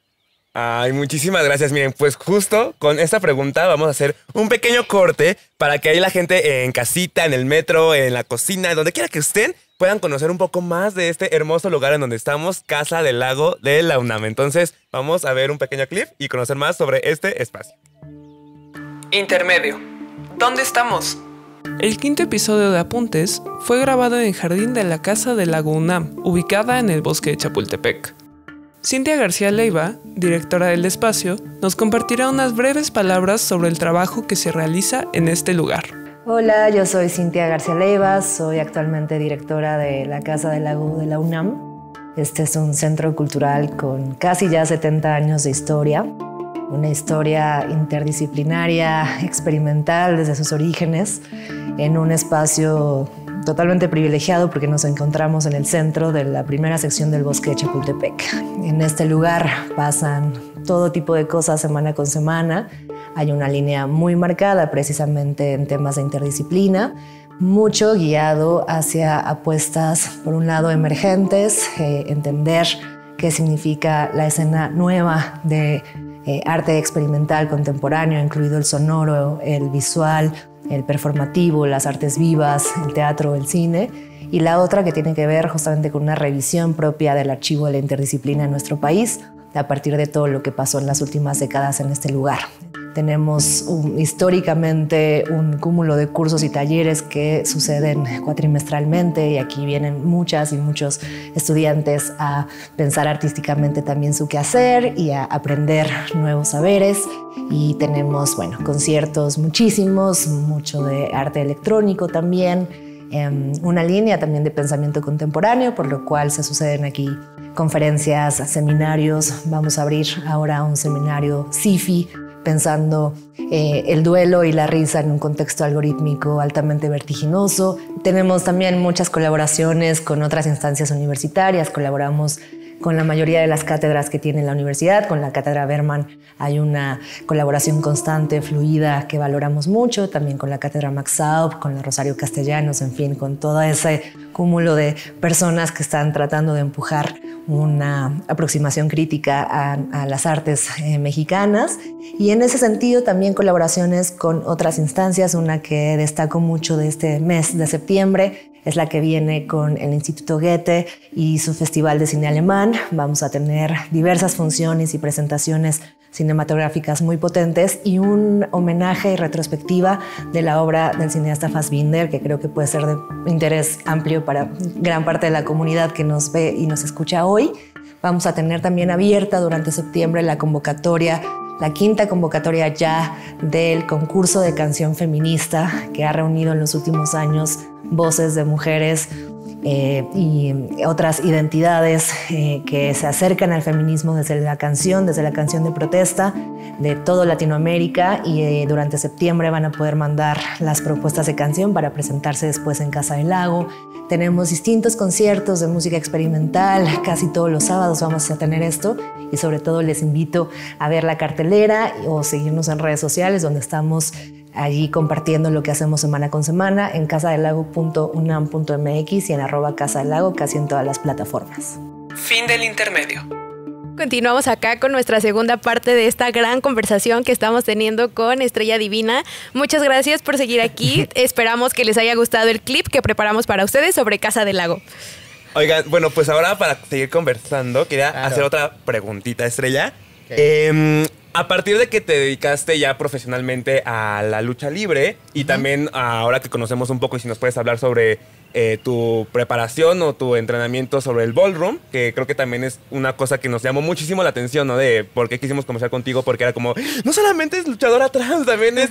Ay, muchísimas gracias. Miren, pues justo con esta pregunta vamos a hacer un pequeño corte para que ahí la gente en casita, en el metro, en la cocina, donde quiera que estén, puedan conocer un poco más de este hermoso lugar en donde estamos, Casa del Lago de la UNAM. Entonces, vamos a ver un pequeño clip y conocer más sobre este espacio. Intermedio. ¿Dónde estamos? El quinto episodio de Apuntes fue grabado en el jardín de la Casa del Lago UNAM, ubicada en el bosque de Chapultepec. Cintia García Leiva, directora del espacio, nos compartirá unas breves palabras sobre el trabajo que se realiza en este lugar. Hola, yo soy Cintia García Leiva, soy actualmente directora de la Casa del Lago de la UNAM. Este es un centro cultural con casi ya 70 años de historia, una historia interdisciplinaria, experimental desde sus orígenes, en un espacio totalmente privilegiado porque nos encontramos en el centro de la primera sección del bosque de Chapultepec. En este lugar pasan todo tipo de cosas semana con semana. Hay una línea muy marcada precisamente en temas de interdisciplina, mucho guiado hacia apuestas, por un lado, emergentes, entender qué significa la escena nueva de arte experimental contemporáneo, incluido el sonoro, el visual, el performativo, las artes vivas, el teatro, el cine, y la otra que tiene que ver justamente con una revisión propia del archivo de la interdisciplina en nuestro país, a partir de todo lo que pasó en las últimas décadas en este lugar. Tenemos históricamente un cúmulo de cursos y talleres que suceden cuatrimestralmente y aquí vienen muchas y muchos estudiantes a pensar artísticamente también su quehacer y a aprender nuevos saberes. Y tenemos, bueno, conciertos muchísimos, mucho de arte electrónico también, una línea también de pensamiento contemporáneo, por lo cual se suceden aquí conferencias, seminarios. Vamos a abrir ahora un seminario SIFI, pensando el duelo y la risa en un contexto algorítmico altamente vertiginoso. Tenemos también muchas colaboraciones con otras instancias universitarias. Colaboramos con la mayoría de las cátedras que tiene la universidad. Con la Cátedra Berman hay una colaboración constante, fluida, que valoramos mucho. También con la Cátedra Max Aub, con la Rosario Castellanos, en fin, con todo ese cúmulo de personas que están tratando de empujar una aproximación crítica a las artes mexicanas. Y en ese sentido también colaboraciones con otras instancias. Una que destaco mucho de este mes de septiembre es la que viene con el Instituto Goethe y su Festival de Cine Alemán. Vamos a tener diversas funciones y presentaciones cinematográficas muy potentes y un homenaje y retrospectiva de la obra del cineasta Fassbinder, que creo que puede ser de interés amplio para gran parte de la comunidad que nos ve y nos escucha hoy. Vamos a tener también abierta durante septiembre la convocatoria, la quinta convocatoria ya del concurso de canción feminista, que ha reunido en los últimos años voces de mujeres y otras identidades que se acercan al feminismo desde la canción de protesta de toda Latinoamérica, y durante septiembre van a poder mandar las propuestas de canción para presentarse después en Casa del Lago. Tenemos distintos conciertos de música experimental, casi todos los sábados vamos a tener esto, y sobre todo les invito a ver la cartelera o seguirnos en redes sociales, donde estamos allí compartiendo lo que hacemos semana con semana en casadelago.unam.mx y en @casadelago, casi en todas las plataformas. Fin del intermedio. Continuamos acá con nuestra segunda parte de esta gran conversación que estamos teniendo con Estrella Divina. Muchas gracias por seguir aquí. Esperamos que les haya gustado el clip que preparamos para ustedes sobre Casa del Lago. Oigan, bueno, pues ahora para seguir conversando, quería hacer otra preguntita, Estrella. A partir de que te dedicaste ya profesionalmente a la lucha libre y también ahora que conocemos un poco, y si nos puedes hablar sobre tu preparación o tu entrenamiento sobre el ballroom, que creo que también es una cosa que nos llamó muchísimo la atención, ¿no? De por qué quisimos conversar contigo, porque era como, no solamente es luchadora trans, también es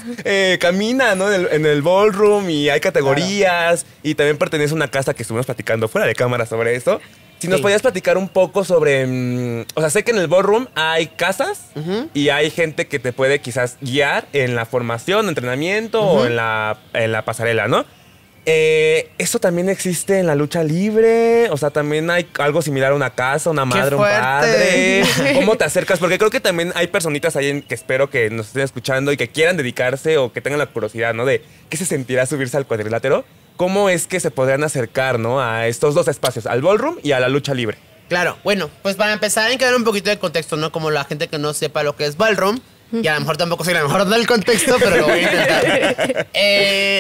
camina, ¿no? En el ballroom, y hay categorías, y también pertenece a una casa que estuvimos platicando fuera de cámara sobre eso. Si nos podías platicar un poco sobre... o sea, sé que en el ballroom hay casas y hay gente que te puede quizás guiar en la formación, entrenamiento o en la pasarela, ¿no? ¿Eso también existe en la lucha libre? O sea, ¿también hay algo similar a una casa, una madre, un padre? ¿Cómo te acercas? Porque creo que también hay personitas ahí que espero que nos estén escuchando y que quieran dedicarse o que tengan la curiosidad, ¿no? De qué se sentirá subirse al cuadrilátero. ¿Cómo es que se podrían acercar, ¿no? A estos dos espacios, al ballroom y a la lucha libre? Claro, bueno, pues para empezar hay que dar un poquito de contexto, ¿no? Como la gente que no sepa lo que es ballroom, y a lo mejor tampoco soy la mejor del contexto, pero lo voy a intentar.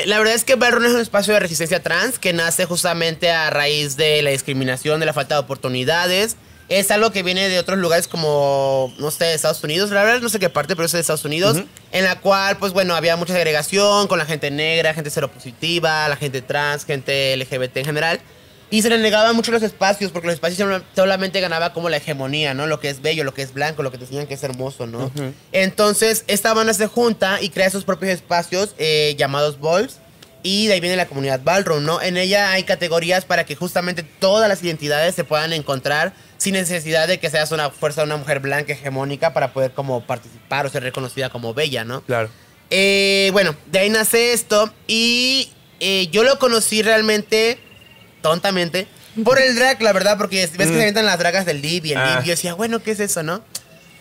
La verdad es que ballroom es un espacio de resistencia trans que nace justamente a raíz de la discriminación, de la falta de oportunidades. Es algo que viene de otros lugares como, no sé, de Estados Unidos. La verdad no sé qué parte, pero es de Estados Unidos. En la cual, pues bueno, había mucha segregación con la gente negra, gente seropositiva, la gente trans, gente LGBT en general. Y se le negaban mucho los espacios, porque los espacios solamente ganaba como la hegemonía, ¿no? Lo que es bello, lo que es blanco, lo que te enseñan que es hermoso, ¿no? Entonces, esta banda se junta y crea sus propios espacios llamados balls. Y de ahí viene la comunidad ballroom, ¿no? En ella hay categorías para que justamente todas las identidades se puedan encontrar sin necesidad de que seas una fuerza de una mujer blanca hegemónica para poder como participar o ser reconocida como bella, ¿no? Claro. Bueno, de ahí nace esto y yo lo conocí realmente tontamente por el drag, la verdad, porque ves que se inventan las dragas del DIV y el DIV, y yo decía, bueno, ¿qué es eso, no?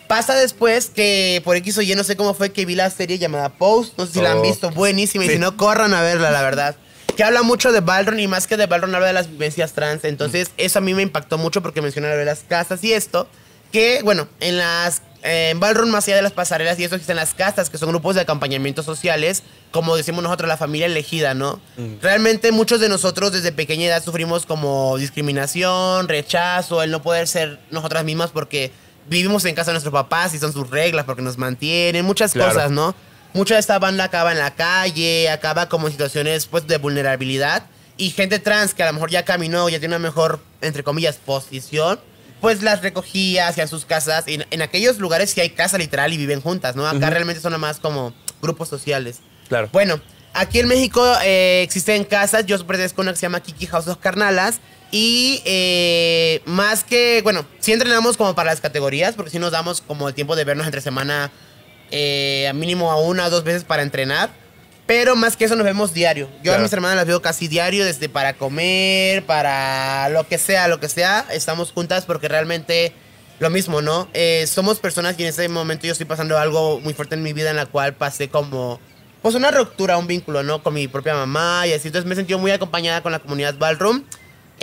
Pasa después que por X o Y, no sé cómo fue, que vi la serie llamada Pose. No sé si la han visto, buenísima. Y si no, corran a verla, la verdad. Que habla mucho de ballroom y más que de ballroom habla de las vivencias trans. Entonces, eso a mí me impactó mucho porque menciona lo de las casas y esto. Que, bueno, en ballroom, más allá de las pasarelas y eso, existen las casas, que son grupos de acompañamiento sociales, como decimos nosotros, la familia elegida, ¿no? Realmente muchos de nosotros desde pequeña edad sufrimos como discriminación, rechazo, el no poder ser nosotras mismas porque vivimos en casa de nuestros papás y son sus reglas porque nos mantienen, muchas cosas, ¿no? Mucha de esta banda acaba en la calle, acaba como en situaciones pues de vulnerabilidad y gente trans que a lo mejor ya caminó, ya tiene una mejor, entre comillas, posición, pues las recogía hacia sus casas. En aquellos lugares sí hay casa literal y viven juntas, ¿no? Acá realmente son nada más como grupos sociales. Claro. Bueno, aquí en México existen casas, yo pertenezco a una que se llama Kiki House of Carnalas. Y más que, bueno, sí entrenamos como para las categorías, porque sí nos damos como el tiempo de vernos entre semana, a mínimo a 1 o 2 veces para entrenar. Pero más que eso nos vemos diario. Yo a mis hermanas las veo casi diario, desde para comer, para lo que sea, estamos juntas porque realmente lo mismo, ¿no? Somos personas y en ese momento yo estoy pasando algo muy fuerte en mi vida en la cual pasé como, pues una ruptura, un vínculo, ¿no? Con mi propia mamá y así. Entonces me he sentido muy acompañada con la comunidad Ballroom.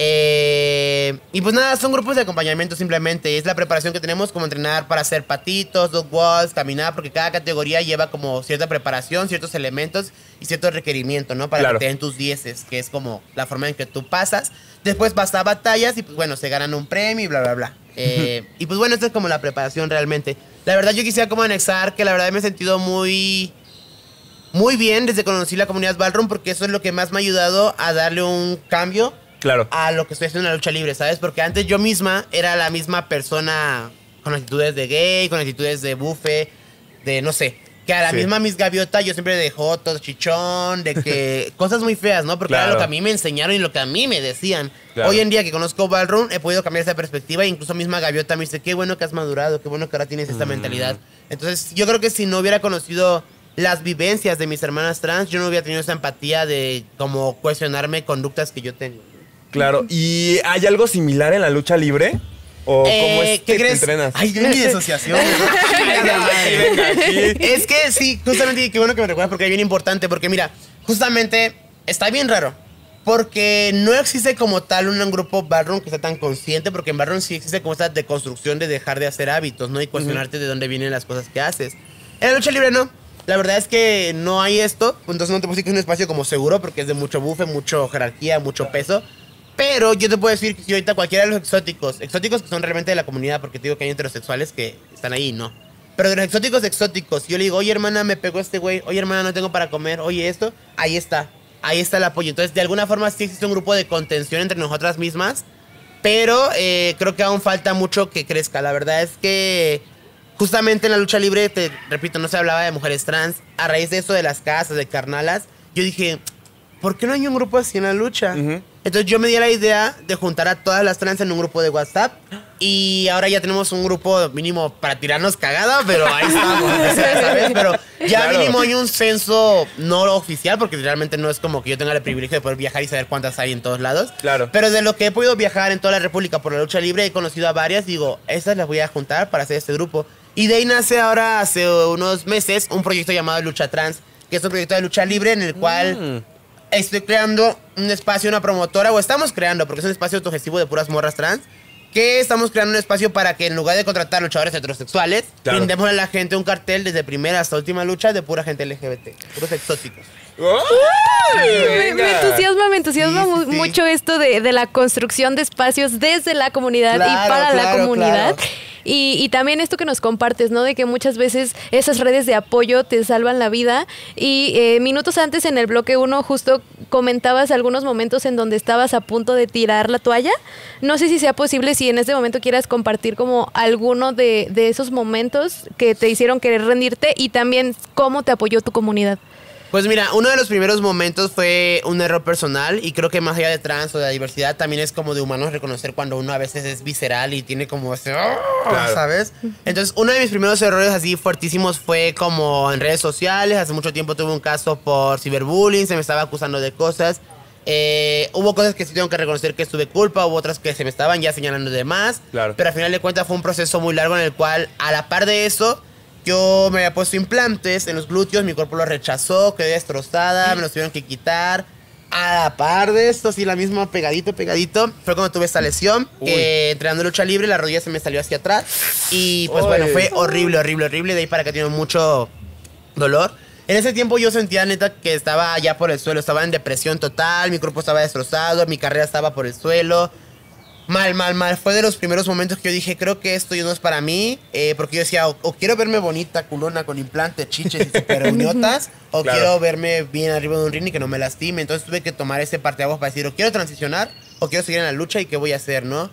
Y pues nada, son grupos de acompañamiento simplemente. Es la preparación que tenemos como entrenar para hacer patitos, dog walks, caminar, porque cada categoría lleva como cierta preparación, ciertos elementos y ciertos requerimientos, ¿no? Para que te den tus 10, que es como la forma en que tú pasas. Después vas a batallas y pues bueno, se ganan un premio y bla, bla, bla. Y pues bueno, esta es como la preparación realmente. La verdad yo quisiera como anexar que la verdad me he sentido muy bien desde que conocí la comunidad Ballroom, porque eso es lo que más me ha ayudado a darle un cambio a lo que estoy haciendo en la lucha libre, ¿sabes? Porque antes yo misma era la misma persona con actitudes de gay, con actitudes de bufe, de no sé, que a la misma Miss Gaviota yo siempre de joto, chichón, de que cosas muy feas, ¿no? Porque era lo que a mí me enseñaron y lo que a mí me decían. Hoy en día que conozco Ballroom he podido cambiar esa perspectiva e incluso misma Gaviota me dice, qué bueno que has madurado, qué bueno que ahora tienes esta mentalidad. Entonces yo creo que si no hubiera conocido las vivencias de mis hermanas trans, yo no hubiera tenido esa empatía de como cuestionarme conductas que yo tengo. Claro, ¿y hay algo similar en la lucha libre? ¿O cómo es que te entrenas? Ay, yo en mi disociación. Es que sí, justamente, qué bueno que me recuerdas porque es bien importante. Porque mira, justamente está bien raro. Porque no existe como tal un grupo Ballroom que sea tan consciente. Porque en Ballroom sí existe como esta deconstrucción de dejar de hacer hábitos, ¿no? Y cuestionarte de dónde vienen las cosas que haces. En la lucha libre no. La verdad es que no hay esto. Entonces no te puedo decir que es un espacio como seguro porque es de mucho bufe, mucho jerarquía, mucho peso. Pero yo te puedo decir que si ahorita cualquiera de los exóticos que son realmente de la comunidad, porque te digo que hay heterosexuales que están ahí, ¿no? Pero de los exóticos, yo le digo, oye hermana, me pegó este güey, oye hermana, no tengo para comer, oye esto, ahí está el apoyo. Entonces, de alguna forma sí existe un grupo de contención entre nosotras mismas, pero creo que aún falta mucho que crezca. La verdad es que justamente en la lucha libre, te repito, no se hablaba de mujeres trans. A raíz de eso de las casas, de carnalas, yo dije, ¿por qué no hay un grupo así en la lucha? Entonces yo me di la idea de juntar a todas las trans en un grupo de WhatsApp. Y ahora ya tenemos un grupo mínimo para tirarnos cagada, pero ahí estamos, ¿sabes? Pero ya mínimo hay un censo no oficial, porque realmente no es como que yo tenga el privilegio de poder viajar y saber cuántas hay en todos lados. Pero de lo que he podido viajar en toda la República por la lucha libre, he conocido a varias. Digo, estas las voy a juntar para hacer este grupo. Y de ahí nace ahora, hace unos meses, un proyecto llamado Lucha Trans, que es un proyecto de lucha libre en el cual estoy creando un espacio, una promotora, o estamos creando, porque es un espacio autogestivo de puras morras trans, que estamos creando un espacio para que en lugar de contratar luchadores heterosexuales, brindemos a la gente un cartel desde primera hasta última lucha de pura gente LGBT, puros exóticos. Me entusiasma mucho esto de la construcción de espacios desde la comunidad y para la comunidad. Y también esto que nos compartes, ¿no? De que muchas veces esas redes de apoyo te salvan la vida. Y minutos antes en el bloque 1 justo comentabas algunos momentos en donde estabas a punto de tirar la toalla. No sé si sea posible, si en este momento quieras compartir como alguno de esos momentos que te hicieron querer rendirte y también cómo te apoyó tu comunidad. Pues mira, uno de los primeros momentos fue un error personal y creo que más allá de trans o de diversidad también es como de humanos reconocer cuando uno a veces es visceral y tiene como ese, ¿sabes? Entonces uno de mis primeros errores así fuertísimos fue como en redes sociales. Hace mucho tiempo tuve un caso por ciberbullying, se me estaba acusando de cosas. Hubo cosas que sí tengo que reconocer que estuve culpa, hubo otras que se me estaban ya señalando de más. Pero al final de cuentas fue un proceso muy largo en el cual a la par de eso yo me había puesto implantes en los glúteos, mi cuerpo lo rechazó, quedé destrozada, me los tuvieron que quitar. A la par de esto, sí, la misma pegadito, fue cuando tuve esta lesión, que entrenando lucha libre, la rodilla se me salió hacia atrás. Y pues bueno, fue horrible. De ahí para acá tiene mucho dolor. En ese tiempo yo sentía neta que estaba ya por el suelo, estaba en depresión total, mi cuerpo estaba destrozado, mi carrera estaba por el suelo. Mal. Fue de los primeros momentos que yo dije, creo que esto ya no es para mí. Porque yo decía, o quiero verme bonita, culona, con implante, chiches y super uñotas, o quiero verme bien arriba de un ring y que no me lastime. Entonces tuve que tomar ese parteaguas para decir, o quiero transicionar, o quiero seguir en la lucha y qué voy a hacer, ¿no?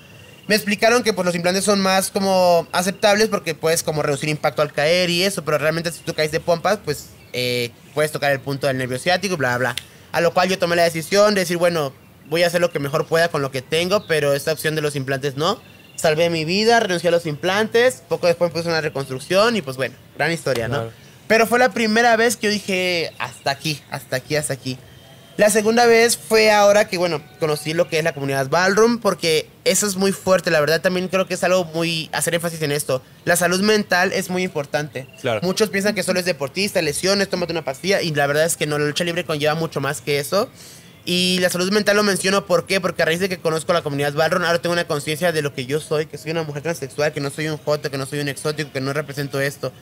Me explicaron que pues los implantes son más como aceptables porque puedes como reducir impacto al caer y eso, pero realmente si tú caes de pompas, pues puedes tocar el punto del nervio ciático, bla, bla. A lo cual yo tomé la decisión de decir, bueno, voy a hacer lo que mejor pueda con lo que tengo, pero esta opción de los implantes no. Salvé mi vida, renuncié a los implantes, poco después puse una reconstrucción y pues bueno, gran historia, ¿no? Claro. Pero fue la primera vez que yo dije, hasta aquí. La segunda vez fue ahora que, bueno, conocí lo que es la comunidad Ballroom, porque eso es muy fuerte, la verdad también creo que es algo muy, hacer énfasis en esto. La salud mental es muy importante. Claro. Muchos piensan que solo es deportista, lesiones, tómate una pastilla, y la verdad es que no, la lucha libre conlleva mucho más que eso. Y la salud mental lo menciono, ¿por qué? Porque a raíz de que conozco la comunidad Ballroom, ahora tengo una conciencia de lo que yo soy, que soy una mujer transexual, que no soy un joto, que no soy un exótico, que no represento esto.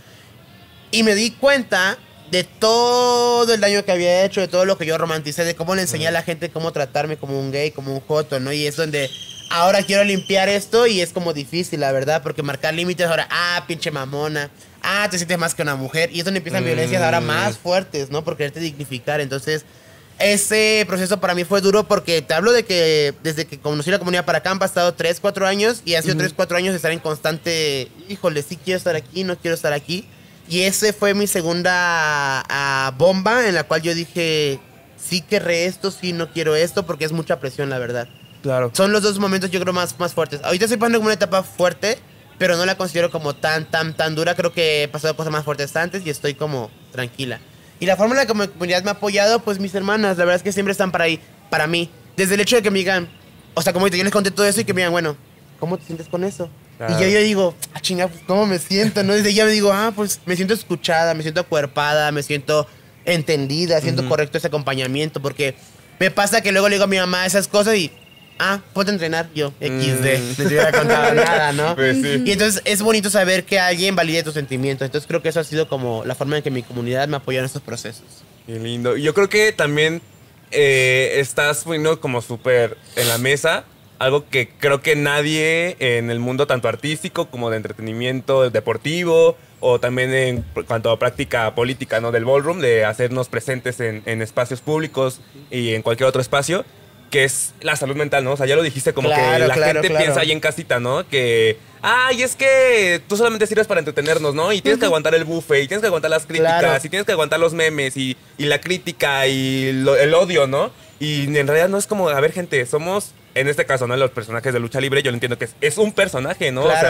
Y me di cuenta de todo el daño que había hecho, de todo lo que yo romanticé, de cómo le enseñé a la gente cómo tratarme como un gay, como un joto, ¿no? Y es donde ahora quiero limpiar esto y es como difícil, la verdad, porque marcar límites ahora, pinche mamona, te sientes más que una mujer, y es donde empiezan violencias ahora más fuertes, ¿no? Por quererte dignificar. Entonces, ese proceso para mí fue duro porque te hablo de que desde que conocí la comunidad para acá han pasado 3, 4 años y han sido 3, 4 años de estar en constante, híjole, sí quiero estar aquí, no quiero estar aquí. Y ese fue mi segunda bomba en la cual yo dije, sí querré esto, sí no quiero esto, porque es mucha presión, la verdad. Claro. Son los dos momentos yo creo más fuertes. Ahorita estoy pasando como una etapa fuerte, pero no la considero como tan dura. Creo que he pasado cosas más fuertes antes y estoy como tranquila. Y la forma en la que mi comunidad me ha apoyado, pues mis hermanas, la verdad es que siempre están para mí. Desde el hecho de que me digan, o sea, como yo les conté todo eso y que me digan, bueno, ¿cómo te sientes con eso? Claro. Y yo digo, chinga, pues, ¿cómo me siento? ¿No? Desde ella me digo, pues me siento escuchada, me siento acuerpada, me siento entendida, siento correcto ese acompañamiento, porque me pasa que luego le digo a mi mamá esas cosas y, ponte a entrenar, yo, XD, no te hubiera contado nada, ¿no? Pues sí. Y entonces es bonito saber que alguien valide tus sentimientos, entonces creo que eso ha sido como la forma en que mi comunidad me apoyó en estos procesos. Qué lindo. Yo creo que también estás poniendo como súper en la mesa algo que creo que nadie en el mundo tanto artístico como de entretenimiento deportivo o también en cuanto a práctica política, ¿no? Del ballroom, de hacernos presentes en espacios públicos y en cualquier otro espacio, que es la salud mental, ¿no? O sea, ya lo dijiste, como que la gente piensa ahí en casita, ¿no? Que, y es que tú solamente sirves para entretenernos, ¿no? Y tienes que aguantar el buffet, y tienes que aguantar las críticas, y tienes que aguantar los memes, y la crítica, y el odio, ¿no? Y en realidad no es como, a ver, gente, somos, en este caso, ¿no? Los personajes de lucha libre, yo lo entiendo que es un personaje, ¿no? Claro. O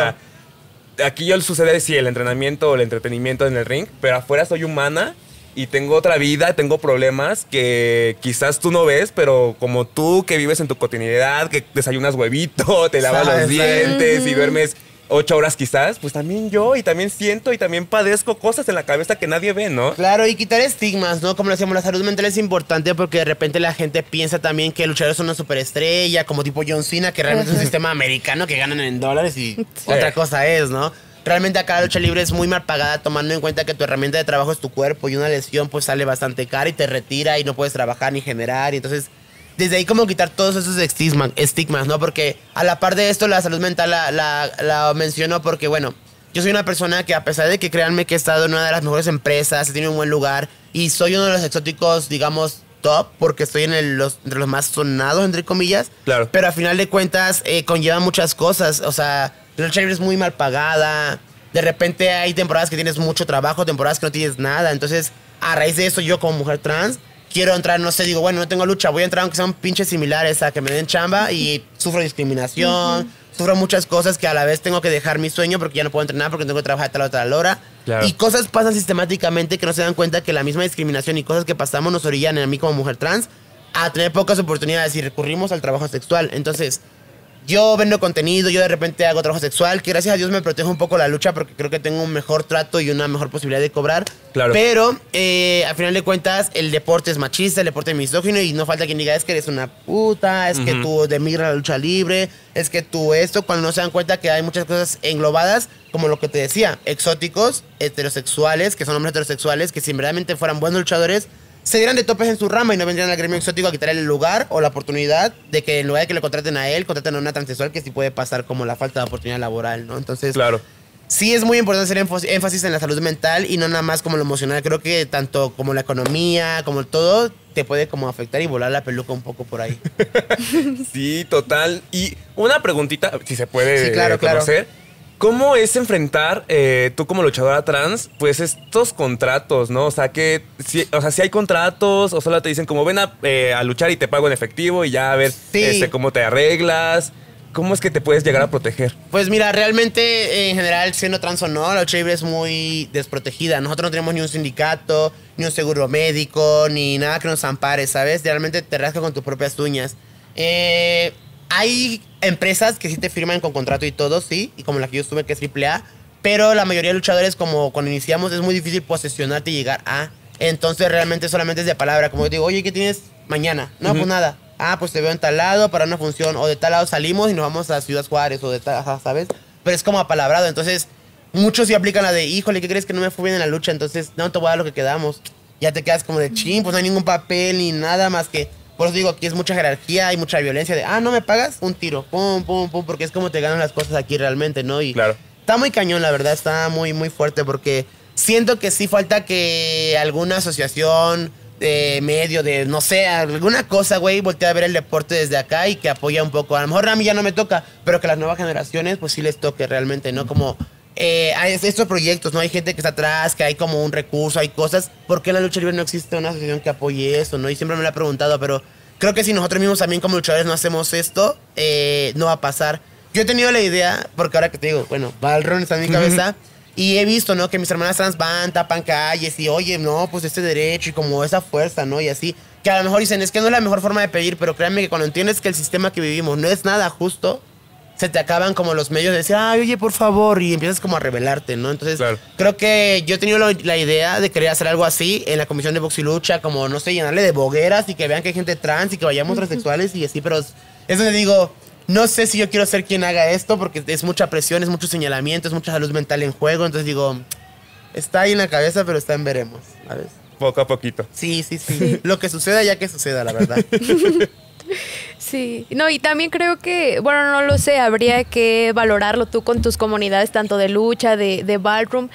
sea, aquí yo sucede, sí, el entrenamiento o el entretenimiento en el ring, pero afuera soy humana y tengo otra vida, tengo problemas que quizás tú no ves, pero como tú que vives en tu cotidianidad, que desayunas huevito, te lavas los dientes y duermes 8 horas quizás, pues también yo, y también siento y también padezco cosas en la cabeza que nadie ve, ¿no? Claro, y quitar estigmas, ¿no? Como decíamos, la salud mental es importante porque de repente la gente piensa también que el luchador es una superestrella, como tipo John Cena, que realmente es un sistema americano que ganan en dólares y otra cosa es, ¿no? Realmente acá la lucha libre es muy mal pagada, tomando en cuenta que tu herramienta de trabajo es tu cuerpo y una lesión pues sale bastante cara y te retira y no puedes trabajar ni generar, y entonces desde ahí como quitar todos esos estigmas, ¿no? Porque a la par de esto la salud mental la menciono porque, bueno, yo soy una persona que a pesar de que créanme que he estado en una de las mejores empresas, he tenido un buen lugar y soy uno de los exóticos, digamos, top, porque estoy entre los más sonados, entre comillas. Claro. Pero a final de cuentas conlleva muchas cosas, o sea, la lucha libre es muy mal pagada, de repente hay temporadas que tienes mucho trabajo, temporadas que no tienes nada, entonces a raíz de eso yo como mujer trans quiero entrar, no sé, digo, bueno, no tengo lucha, voy a entrar aunque sean pinches similares a que me den chamba y sufro discriminación, sufro muchas cosas que a la vez tengo que dejar mi sueño porque ya no puedo entrenar porque tengo que trabajar a tal hora. Claro. Y cosas pasan sistemáticamente que no se dan cuenta que la misma discriminación y cosas que pasamos nos orillan a mí como mujer trans a tener pocas oportunidades y recurrimos al trabajo sexual. Entonces, yo vendo contenido, yo de repente hago trabajo sexual, que gracias a Dios me protege un poco la lucha porque creo que tengo un mejor trato y una mejor posibilidad de cobrar. Claro. Pero, al final de cuentas, el deporte es machista, el deporte es misógino y no falta quien diga, es que eres una puta, es que tú demigras la lucha libre, es que tú esto, cuando no se dan cuenta que hay muchas cosas englobadas, como lo que te decía, exóticos, heterosexuales, que son hombres heterosexuales, que si verdaderamente fueran buenos luchadores, se dieran de topes en su rama y no vendrían al gremio exótico a quitarle el lugar o la oportunidad de que en lugar de que lo contraten a él, contraten a una transexual, que sí puede pasar como la falta de oportunidad laboral, ¿no? Entonces, claro. Sí es muy importante hacer énfasis en la salud mental y no nada más como lo emocional. Creo que tanto como la economía, como todo, te puede como afectar y volar la peluca un poco por ahí. Sí, total. Y una preguntita, si se puede claro. conocer. ¿Cómo es enfrentar, tú como luchadora trans, pues estos contratos, ¿no? O sea, si hay contratos o solo te dicen como ven a luchar y te pago en efectivo y ya a ver cómo te arreglas. ¿Cómo es que te puedes llegar a proteger? Pues mira, realmente en general, siendo trans o no, la lucha libre es muy desprotegida. Nosotros no tenemos ni un sindicato, ni un seguro médico, ni nada que nos ampare, ¿sabes? Realmente te rascas con tus propias uñas. Hay empresas que sí te firman con contrato y todo, sí, y como la que yo estuve, que es AAA, pero la mayoría de luchadores, como cuando iniciamos, es muy difícil posesionarte y llegar a. Entonces realmente solamente es de palabra, como yo digo, oye, ¿qué tienes mañana? No, pues nada. Ah, pues te veo en tal lado para una función, o de tal lado salimos y nos vamos a Ciudad Juárez, o de tal, ¿sabes? Pero es como apalabrado, entonces muchos sí aplican la de, híjole, ¿qué crees que no me fue bien en la lucha? Entonces no te voy a dar lo que quedamos. Ya te quedas como de chin, pues no hay ningún papel ni nada más que... Por eso digo, aquí es mucha jerarquía, hay mucha violencia de, no me pagas, un tiro, pum, pum, pum, porque es como te ganan las cosas aquí realmente, ¿no? Y claro. Está muy cañón, la verdad, está muy, muy fuerte, porque siento que sí falta que alguna asociación de medio, de, no sé, alguna cosa, güey, voltee a ver el deporte desde acá y que apoye un poco. A lo mejor a mí ya no me toca, pero que las nuevas generaciones, pues sí les toque realmente, ¿no? Como... hay estos proyectos, ¿no? Hay gente que está atrás, que hay como un recurso, hay cosas. ¿Por qué en la lucha libre no existe una asociación que apoye eso, no? Y siempre me lo he preguntado, pero creo que si nosotros mismos también como luchadores no hacemos esto, no va a pasar. Yo he tenido la idea, porque ahora que te digo, bueno, Balron está en mi cabeza, y he visto, ¿no? Que mis hermanas trans van, tapan calles y, oye, no, pues este derecho y como esa fuerza, ¿no? Y así, que a lo mejor dicen, es que no es la mejor forma de pedir, pero créanme que cuando entiendes que el sistema que vivimos no es nada justo, se te acaban como los medios de decir, oye, por favor, y empiezas como a rebelarte, ¿no? Entonces, claro. Creo que yo he tenido la idea de querer hacer algo así en la comisión de box y lucha, como, no sé, llenarle de bogueras y que vean que hay gente trans y que vayamos transexuales y así, pero es donde digo, no sé si yo quiero ser quien haga esto porque es mucha presión, es mucho señalamiento, es mucha salud mental en juego, entonces digo, está ahí en la cabeza, pero está en veremos, ¿sabes? Poco a poquito. Sí. Lo que suceda ya que suceda, la verdad. Sí, no, y también creo que, bueno, no lo sé, habría que valorarlo tú con tus comunidades, tanto de lucha, de ballroom,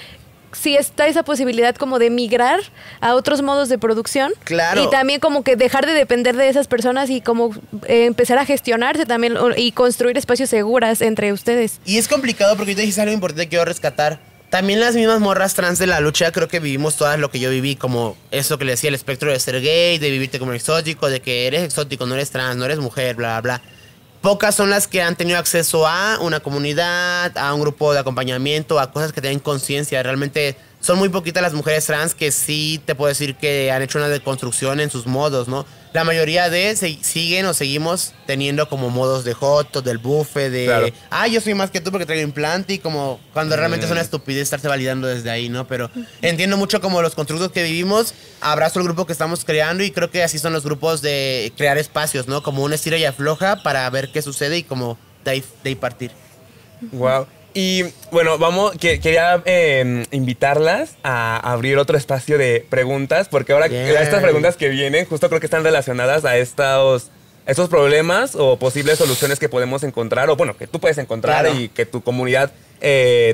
si está esa posibilidad como de migrar a otros modos de producción. Claro. Y también como que dejar de depender de esas personas y como empezar a gestionarse también y construir espacios seguros entre ustedes. Y es complicado porque te dijiste algo importante que quiero rescatar. También las mismas morras trans de la lucha, creo que vivimos todas lo que yo viví, como eso que le decía, el espectro de ser gay, de vivirte como exótico, de que eres exótico, no eres trans, no eres mujer, bla, bla, bla. Pocas son las que han tenido acceso a una comunidad, a un grupo de acompañamiento, a cosas que tienen conciencia. Realmente son muy poquitas las mujeres trans que sí te puedo decir que han hecho una deconstrucción en sus modos, ¿no? La mayoría siguen o seguimos teniendo como modos de joto, del buffet, de... Claro. Yo soy más que tú porque traigo implante y como cuando realmente es una estupidez estarse validando desde ahí, ¿no? Pero entiendo mucho como los constructos que vivimos, abrazo el grupo que estamos creando y creo que así son los grupos de crear espacios, ¿no? Como una estira y afloja para ver qué sucede y como de ahí partir. Wow. Y bueno, quería invitarlas a abrir otro espacio de preguntas, porque ahora estas preguntas que vienen justo creo que están relacionadas a estos problemas o posibles soluciones que podemos encontrar, o bueno, que tú puedes encontrar, claro, y que tu comunidad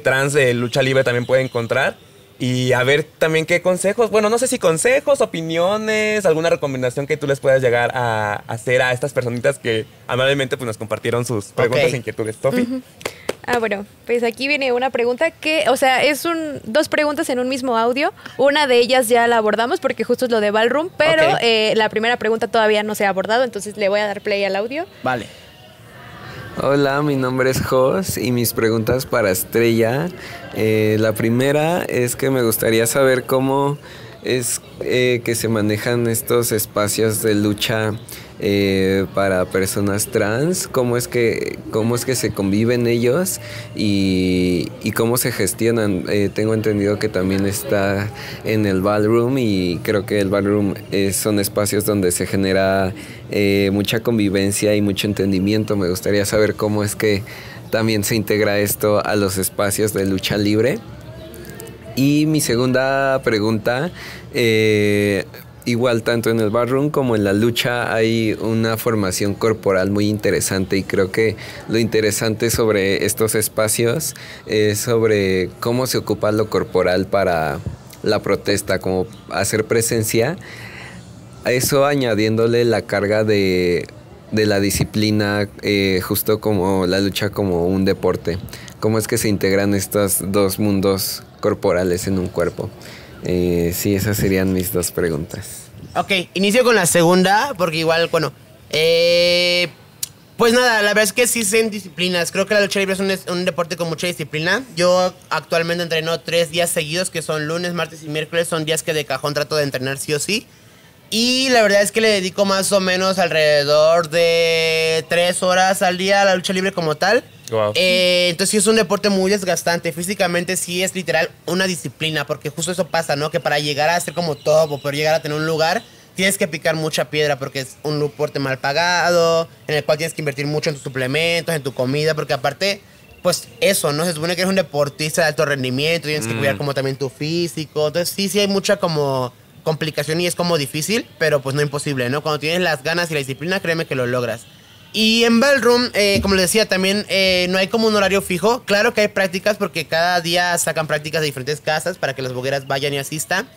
trans de lucha libre también puede encontrar. Y a ver también qué consejos, bueno, no sé si consejos, opiniones, alguna recomendación que tú les puedas llegar a hacer a estas personitas que amablemente pues, nos compartieron sus preguntas e inquietudes. Sofi. Bueno, pues aquí viene una pregunta que, o sea, es dos preguntas en un mismo audio. Una de ellas ya la abordamos porque justo es lo de Ballroom, pero la primera pregunta todavía no se ha abordado, entonces le voy a dar play al audio. Vale. Hola, mi nombre es Jos y mis preguntas para Estrella. La primera es que me gustaría saber cómo es que se manejan estos espacios de lucha para personas trans, cómo es que se conviven ellos y cómo se gestionan. Tengo entendido que también está en el ballroom y creo que el ballroom son espacios donde se genera mucha convivencia y mucho entendimiento. Me gustaría saber cómo es que también se integra esto a los espacios de lucha libre. Y mi segunda pregunta igual tanto en el barroom como en la lucha hay una formación corporal muy interesante, y creo que lo interesante sobre estos espacios es sobre cómo se ocupa lo corporal para la protesta, como hacer presencia. A eso añadiéndole la carga de la disciplina, justo como la lucha como un deporte. ¿Cómo es que se integran estos dos mundos corporales en un cuerpo? Sí, esas serían mis dos preguntas. Ok, inicio con la segunda, porque igual, bueno, pues nada, la verdad es que sí son disciplinas. Creo que la lucha libre es un deporte con mucha disciplina. Yo actualmente entreno 3 días seguidos, que son lunes, martes y miércoles. Son días que de cajón trato de entrenar sí o sí. Y la verdad es que le dedico más o menos alrededor de 3 horas al día a la lucha libre como tal. Wow. Entonces sí es un deporte muy desgastante. Físicamente sí es literal una disciplina, porque justo eso pasa, ¿no? Que para llegar a ser como top o poder llegar a tener un lugar, tienes que picar mucha piedra, porque es un deporte mal pagado, en el cual tienes que invertir mucho en tus suplementos, en tu comida, porque aparte, pues eso, ¿no? Se supone que eres un deportista de alto rendimiento, tienes que cuidar como también tu físico. Entonces sí hay mucha como complicación y es como difícil, pero pues no imposible, ¿no? Cuando tienes las ganas y la disciplina, créeme que lo logras. Y en Ballroom, como les decía, también no hay como un horario fijo. Claro que hay prácticas, porque cada día sacan prácticas de diferentes casas para que las bogueras vayan y asistan.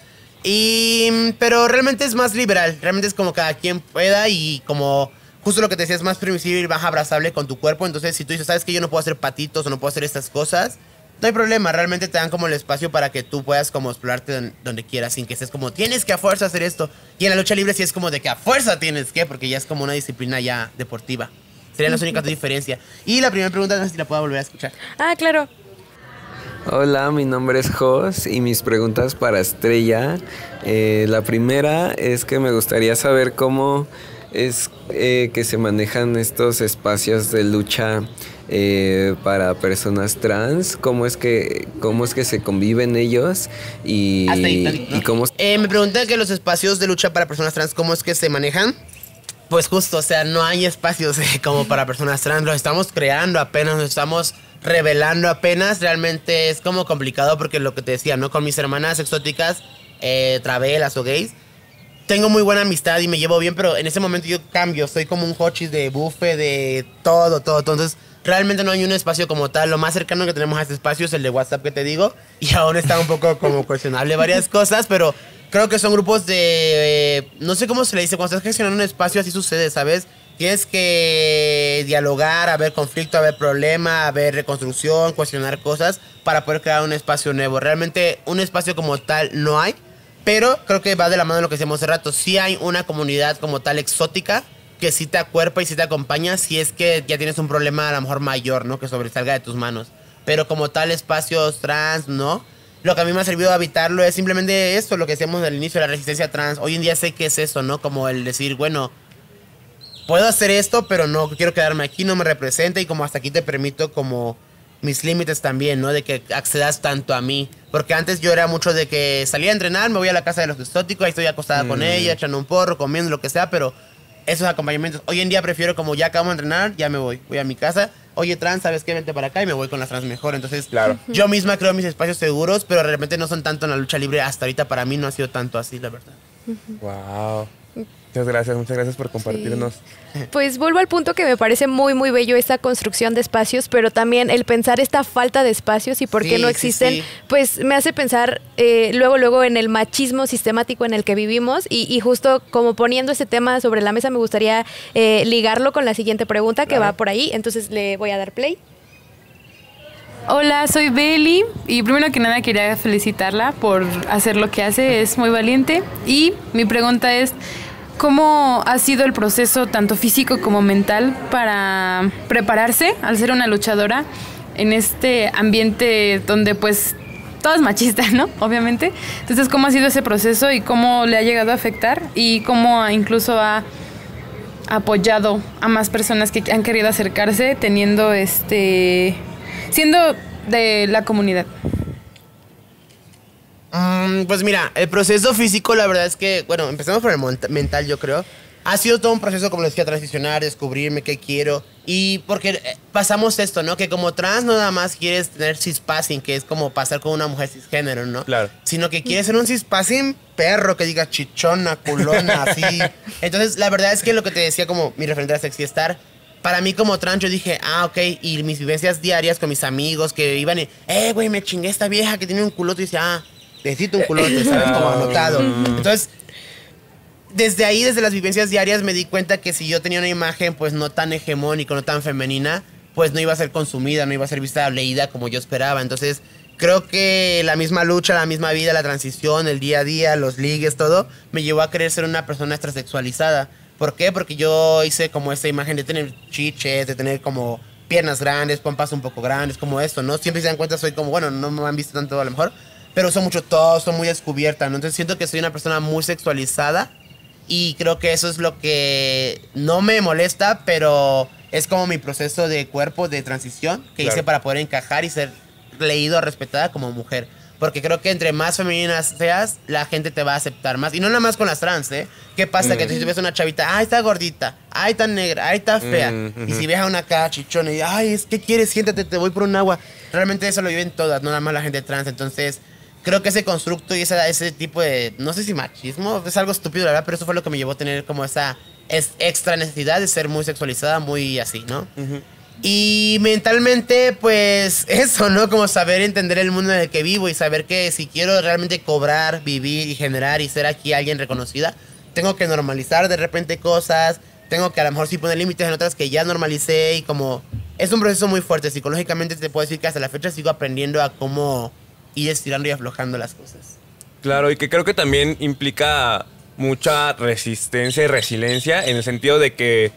Pero realmente es más liberal, realmente es como cada quien pueda, y como justo lo que te decía, es más permisible y más abrazable con tu cuerpo. Entonces si tú dices, sabes que yo no puedo hacer patitos o no puedo hacer estas cosas, no hay problema, realmente te dan como el espacio para que tú puedas como explorarte donde quieras, sin que estés como, tienes que a fuerza hacer esto. Y en la lucha libre sí es como de que a fuerza tienes que, porque ya es como una disciplina ya deportiva. Serían las únicas diferencias. Y la primera pregunta, no sé si la puedo volver a escuchar. Ah, claro. Hola, mi nombre es Jos y mis preguntas para Estrella. La primera es que me gustaría saber cómo es que se manejan estos espacios de lucha para personas trans, cómo es que se conviven ellos y cómo... Me preguntan que los espacios de lucha para personas trans, ¿cómo es que se manejan? Pues justo, o sea, no hay espacios como para personas trans, los estamos creando apenas, nos estamos revelando apenas. Realmente es como complicado, porque lo que te decía, ¿no? Con mis hermanas exóticas, travelas o gays, tengo muy buena amistad y me llevo bien, pero en ese momento yo cambio, soy como un hochis de buffet, de todo. Entonces realmente no hay un espacio como tal. Lo más cercano que tenemos a este espacio es el de WhatsApp que te digo, y aún está un poco como cuestionable varias cosas, pero creo que son grupos de... no sé cómo se le dice, cuando estás gestionando un espacio así sucede, ¿sabes? Tienes que dialogar, haber conflicto, haber problema, haber reconstrucción, cuestionar cosas para poder crear un espacio nuevo. Realmente un espacio como tal no hay, pero creo que va de la mano de lo que decíamos hace rato. Sí hay una comunidad como tal exótica que sí te acuerpa y sí te acompaña si es que ya tienes un problema a lo mejor mayor, ¿no? Que sobresalga de tus manos. Pero como tal espacios trans, ¿no? Lo que a mí me ha servido a evitarlo es simplemente esto, lo que decíamos al inicio, la resistencia trans. Hoy en día sé que es eso, ¿no? Como el decir, bueno, puedo hacer esto, pero no quiero quedarme aquí, no me representa, y como hasta aquí te permito como mis límites también, ¿no? De que accedas tanto a mí. Porque antes yo era mucho de que salía a entrenar, me voy a la casa de los exóticos, ahí estoy acostada con ella, echando un porro, comiendo, lo que sea, pero esos acompañamientos, hoy en día prefiero como ya acabamos de entrenar, ya me voy a mi casa. Oye, trans, ¿sabes qué? Vente para acá, y me voy con las trans mejor. Entonces, claro, yo misma creo mis espacios seguros, pero de repente no son tanto en la lucha libre. Hasta ahorita para mí no ha sido tanto así, la verdad. Wow. Muchas gracias por compartirnos. Sí. Pues vuelvo al punto que me parece muy, muy bello esta construcción de espacios, pero también el pensar esta falta de espacios y por qué no existen, pues me hace pensar luego en el machismo sistemático en el que vivimos, y justo como poniendo este tema sobre la mesa me gustaría ligarlo con la siguiente pregunta que va por ahí, entonces le voy a dar play. Hola, soy Beli y primero que nada quería felicitarla por hacer lo que hace, es muy valiente, y mi pregunta es: ¿cómo ha sido el proceso tanto físico como mental para prepararse al ser una luchadora en este ambiente donde pues todo es machista, ¿no? Obviamente. Entonces, ¿cómo ha sido ese proceso y cómo le ha llegado a afectar y cómo incluso ha apoyado a más personas que han querido acercarse teniendo siendo de la comunidad? Pues mira, el proceso físico, la verdad es que, bueno, empezamos por el mental, yo creo. ha sido todo un proceso, como les decía, transicionar, descubrirme qué quiero. Y porque pasamos esto, ¿no? Que como trans no nada más quieres tener cispassing, que es como pasar con una mujer cisgénero, ¿no? Claro. Sino que quieres ser un cispassing perro, que diga chichona, culona, así. Entonces, la verdad es que lo que te decía como mi referente a Sexy Star, para mí como trans yo dije, ok, y mis vivencias diarias con mis amigos que iban y, güey, me chingué esta vieja que tiene un culote, y decía, necesito un culote, ¿sabes? Como anotado. Entonces, desde ahí, desde las vivencias diarias, me di cuenta que si yo tenía una imagen, pues, no tan hegemónica, no tan femenina, pues no iba a ser consumida, no iba a ser vista, leída como yo esperaba. Entonces, creo que la misma lucha, la misma vida, la transición, el día a día, los ligues, todo, me llevó a querer ser una persona extrasexualizada. ¿Por qué? Porque yo hice como esta imagen de tener chiches, de tener como piernas grandes, pompas un poco grandes, como esto, ¿no? Siempre se dan cuenta, soy como, bueno, no me han visto tanto a lo mejor, pero uso mucho todo, soy muy descubierta, ¿no? Entonces siento que soy una persona muy sexualizada y creo que eso es lo que no me molesta, pero es como mi proceso de cuerpo, de transición que hice para poder encajar y ser leído, respetada como mujer. Porque creo que entre más femeninas seas, la gente te va a aceptar más. Y no nada más con las trans, ¿eh? ¿Qué pasa? Que si ves una chavita, ay, está gordita, ay, está negra, ay, está fea. Y si ves a una cara chichona y, ay, ¿qué quieres? Siéntate, te voy por un agua. Realmente eso lo viven todas, no nada más la gente trans. Entonces, creo que ese constructo y ese tipo de, no sé si machismo, es algo estúpido, la verdad, pero eso fue lo que me llevó a tener como esa extra necesidad de ser muy sexualizada, muy así, ¿no? Y mentalmente, pues eso, ¿no? Como saber entender el mundo en el que vivo y saber que si quiero realmente cobrar, vivir y generar y ser aquí alguien reconocida, tengo que normalizar de repente cosas, tengo que a lo mejor sí poner límites en otras que ya normalicé y como... Es un proceso muy fuerte, psicológicamente te puedo decir que hasta la fecha sigo aprendiendo a cómo ir estirando y aflojando las cosas. Claro, y que creo que también implica mucha resistencia y resiliencia en el sentido de que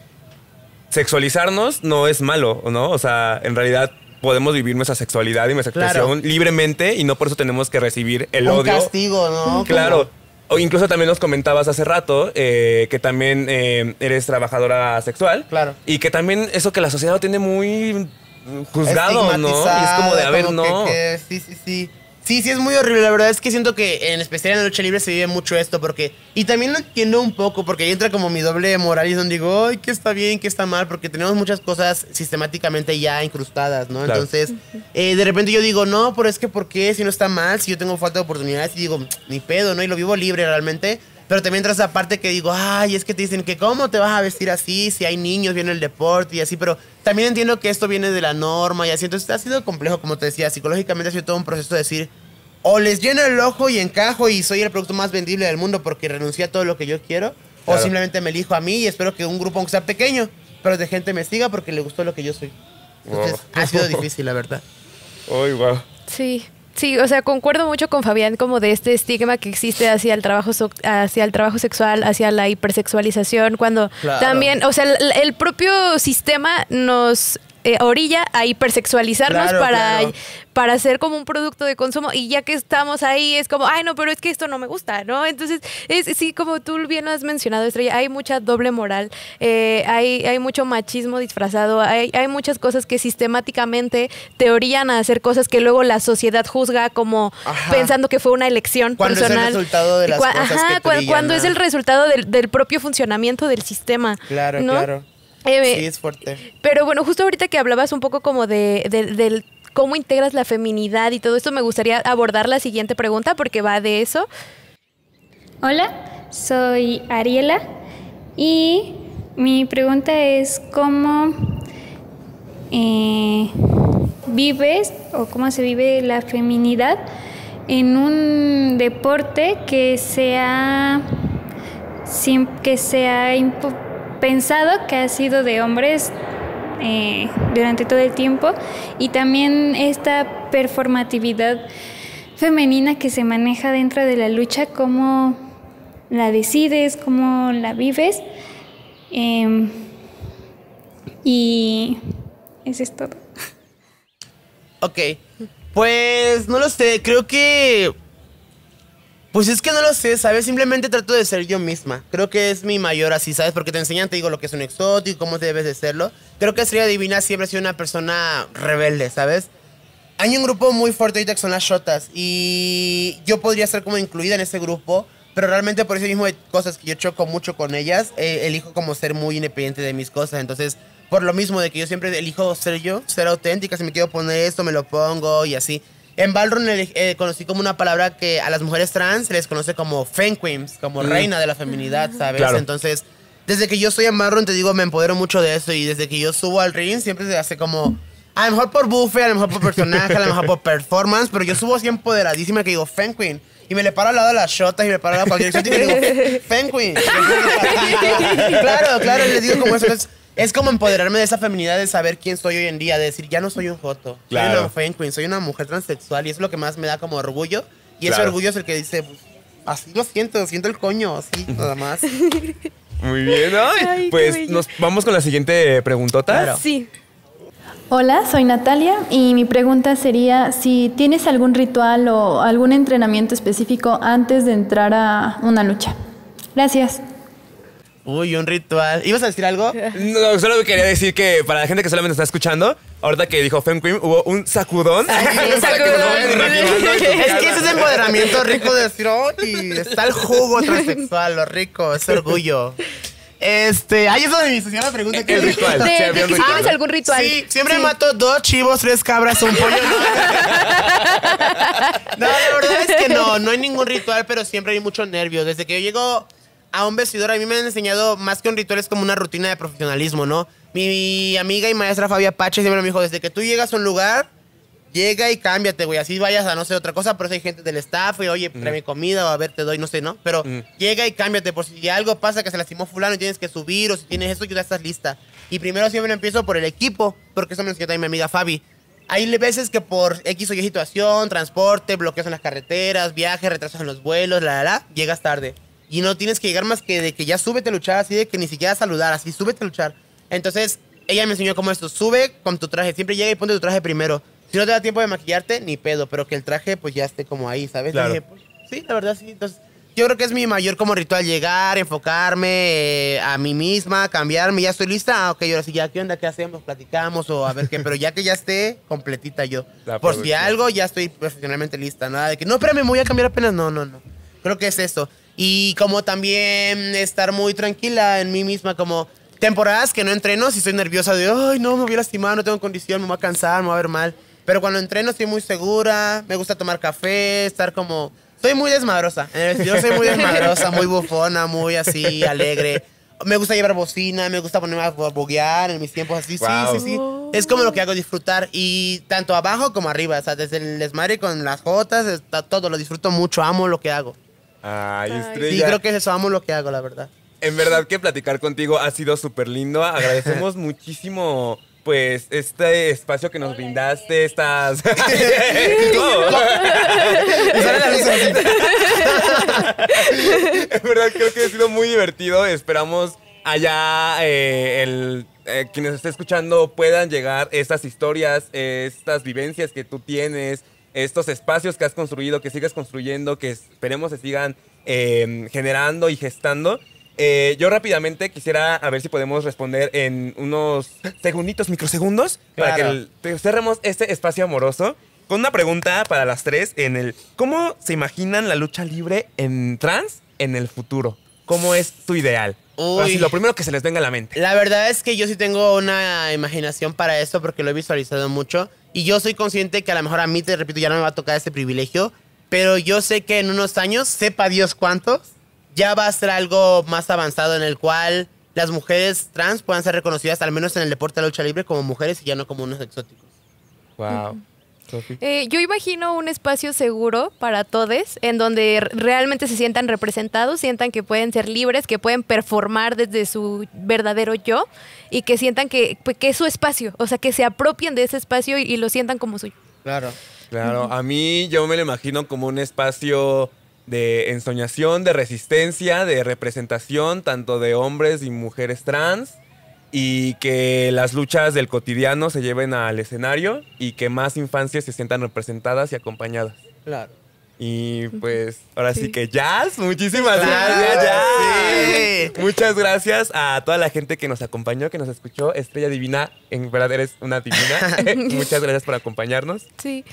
sexualizarnos no es malo, ¿no? O sea, en realidad podemos vivir nuestra sexualidad y nuestra expresión libremente y no por eso tenemos que recibir el odio. Un castigo, ¿no? Claro. O incluso también nos comentabas hace rato que también eres trabajadora sexual. Claro. Y que también eso que la sociedad lo tiene muy juzgado, ¿no? Y es como de, a ver, no. Sí. Sí, es muy horrible. La verdad es que siento que en especial en la lucha libre se vive mucho esto porque... Y también lo entiendo un poco porque ahí entra como mi doble moral y es donde digo, ay, ¿qué está bien, qué está mal? Porque tenemos muchas cosas sistemáticamente ya incrustadas, ¿no? Claro. Entonces, de repente yo digo, no, pero es que ¿por qué? Si no está mal, si yo tengo falta de oportunidades y digo, ni pedo, ¿no? Y lo vivo libre realmente. Pero también entra esa parte que digo, ay, es que te dicen que cómo te vas a vestir así, si hay niños, viene el deporte y así, pero también entiendo que esto viene de la norma y así, entonces ha sido complejo, como te decía, psicológicamente ha sido todo un proceso de decir, o les lleno el ojo y encajo y soy el producto más vendible del mundo porque renuncié a todo lo que yo quiero, claro. O simplemente me elijo a mí y espero que un grupo, aunque sea pequeño, pero de gente me siga porque le gustó lo que yo soy. Entonces, ha sido difícil, la verdad. Uy, wow. Sí, o sea, concuerdo mucho con Fabián como de este estigma que existe hacia el trabajo sexual, hacia la hipersexualización, cuando también, o sea, el propio sistema nos orilla a hipersexualizarnos para ser como un producto de consumo y ya que estamos ahí es como, ay no, pero es que esto no me gusta, ¿no? Entonces, sí, como tú bien lo has mencionado, Estrella, hay mucha doble moral, hay mucho machismo disfrazado, hay muchas cosas que sistemáticamente te orillan a hacer cosas que luego la sociedad juzga como pensando que fue una elección personal. Cuando es el resultado de las cosas que te cuando es el resultado del propio funcionamiento del sistema. Claro, ¿no? claro. Sí, es fuerte. Pero bueno, justo ahorita que hablabas un poco como del cómo integras la feminidad y todo esto, me gustaría abordar la siguiente pregunta porque va de eso. Hola, soy Ariela y mi pregunta es ¿cómo vives o cómo se vive la feminidad en un deporte que sea pensado que ha sido de hombres durante todo el tiempo y también esta performatividad femenina que se maneja dentro de la lucha, cómo la decides, cómo la vives y eso es todo. Ok, pues no lo sé, creo que... Pues es que no lo sé, ¿sabes? Simplemente trato de ser yo misma. Creo que es mi mayor así, ¿sabes? Porque te enseñan, te digo, lo que es un exótico, cómo debes de serlo. Creo que Estrella Divina siempre ha sido una persona rebelde, ¿sabes? Hay un grupo muy fuerte ahorita que son las shotas y yo podría ser como incluida en ese grupo pero realmente por eso mismo hay cosas que yo choco mucho con ellas, elijo como ser muy independiente de mis cosas, entonces por lo mismo de que yo siempre elijo ser yo, ser auténtica, si me quiero poner esto me lo pongo y así. En Ballroom conocí como una palabra que a las mujeres trans se les conoce como Femme Queens, como reina de la feminidad, ¿sabes? Claro. Entonces, desde que yo estoy en Ballroom, te digo, me empodero mucho de eso y desde que yo subo al ring siempre se hace como... A lo mejor por buffet, a lo mejor por personaje, a lo mejor por performance, pero yo subo así empoderadísima que digo Femme Queen. Y me le paro al lado de las shotas y me paro al lado de cualquier shot y le digo Femme Queen. Claro, les digo como eso. Es como empoderarme de esa feminidad de saber quién soy hoy en día, de decir, ya no soy un joto, soy una Femme Queen, soy una mujer transexual y eso es lo que más me da como orgullo. Y ese orgullo es el que dice, pues, así lo siento el coño, así, nada más. Muy bien, ¿no? Ay, pues nos vamos con la siguiente preguntota. Claro. Sí. Hola, soy Natalia y mi pregunta sería si tienes algún ritual o algún entrenamiento específico antes de entrar a una lucha. Gracias. Uy, un ritual. ¿Ibas a decir algo? No, solo quería decir que para la gente que solamente está escuchando, ahorita que dijo Femme Queen, hubo un sacudón. Es que ese es empoderamiento rico de decir, ¡ay! Está el jugo transexual, lo rico, ese orgullo. Ahí es donde mi señora me pregunta qué el ritual. Si tienes algún ritual. Sí, siempre mato 2 chivos, 3 cabras, un pollo. No, la verdad es que no hay ningún ritual, pero siempre hay mucho nervio. Desde que yo llego a un vestidor, a mí me han enseñado más que un ritual, es como una rutina de profesionalismo, ¿no? Mi amiga y maestra Fabia Pache siempre me dijo, desde que tú llegas a un lugar, llega y cámbiate, güey. Así vayas a no sé otra cosa, por eso hay gente del staff y oye, tráeme comida o a ver, te doy, no sé, ¿no? Pero llega y cámbiate, por si algo pasa que se lastimó fulano y tienes que subir o si tienes esto, ya estás lista. Y primero siempre empiezo por el equipo, porque eso me enseñó también mi amiga Fabi. Hay veces que por X o Y situación, transporte, bloqueos en las carreteras, viajes, retrasos en los vuelos, llegas tarde. Y no tienes que llegar más que de que ya súbete a luchar, así de que ni siquiera saludar, así súbete a luchar. Entonces, ella me enseñó cómo esto, sube con tu traje, siempre llega y ponte tu traje primero. Si no te da tiempo de maquillarte, ni pedo, pero que el traje pues ya esté como ahí, ¿sabes? Claro. Y dije, pues, sí, la verdad sí. Entonces, yo creo que es mi mayor como ritual, llegar, enfocarme a mí misma, cambiarme, ya estoy lista. Ok, ahora sí, ya, ¿qué onda? ¿Qué hacemos? Platicamos o a ver qué, pero ya que ya esté completita yo. Por si algo, ya estoy profesionalmente lista. Nada de que, no, espérame, me voy a cambiar apenas. No. Creo que es eso. Y como también estar muy tranquila en mí misma, como temporadas que no entreno, si estoy nerviosa de, ay, no, me voy a lastimar, no tengo condición, me voy a cansar, me voy a ver mal. Pero cuando entreno estoy muy segura, me gusta tomar café, estar como... Soy muy desmadrosa. Yo soy muy desmadrosa, muy bufona, muy así, alegre. Me gusta llevar bocina, me gusta ponerme a boguear en mis tiempos así. Wow. Sí. Es como lo que hago, disfrutar. Y tanto abajo como arriba, o sea, desde el desmadre con las jotas, está todo, lo disfruto mucho, amo lo que hago. Ay, Estrella. Sí, creo que es eso, amo lo que hago, la verdad. En verdad que platicar contigo ha sido súper lindo. Agradecemos muchísimo, pues, este espacio que nos brindaste, estas... En verdad creo que ha sido muy divertido. Esperamos allá quienes estén escuchando puedan llegar estas historias, estas vivencias que tú tienes, estos espacios que has construido, que sigas construyendo, que esperemos se sigan generando y gestando. Yo rápidamente quisiera a ver si podemos responder en unos segunditos, microsegundos, para que cerremos este espacio amoroso con una pregunta para las tres en el ¿cómo se imaginan la lucha libre en trans en el futuro? ¿Cómo es tu ideal? Así, lo primero que se les venga a la mente. La verdad es que yo sí tengo una imaginación para esto porque lo he visualizado mucho y yo soy consciente que a lo mejor a mí, te repito, ya no me va a tocar este privilegio, pero yo sé que en unos años, sepa Dios cuántos, ya va a ser algo más avanzado en el cual las mujeres trans puedan ser reconocidas, al menos en el deporte de la lucha libre, como mujeres y ya no como unos exóticos. Wow. Yo imagino un espacio seguro para todos, en donde realmente se sientan representados, sientan que pueden ser libres, que pueden performar desde su verdadero yo y que sientan que es su espacio, o sea, que se apropien de ese espacio y lo sientan como suyo. Claro. A mí yo me lo imagino como un espacio de ensoñación, de resistencia, de representación, tanto de hombres y mujeres trans, y que las luchas del cotidiano se lleven al escenario y que más infancias se sientan representadas y acompañadas. Claro. Y pues ahora sí que Jazz, muchísimas gracias, Jazz. Sí. Muchas gracias a toda la gente que nos acompañó, que nos escuchó. Estrella Divina, en verdad eres una divina. Muchas gracias por acompañarnos. Sí.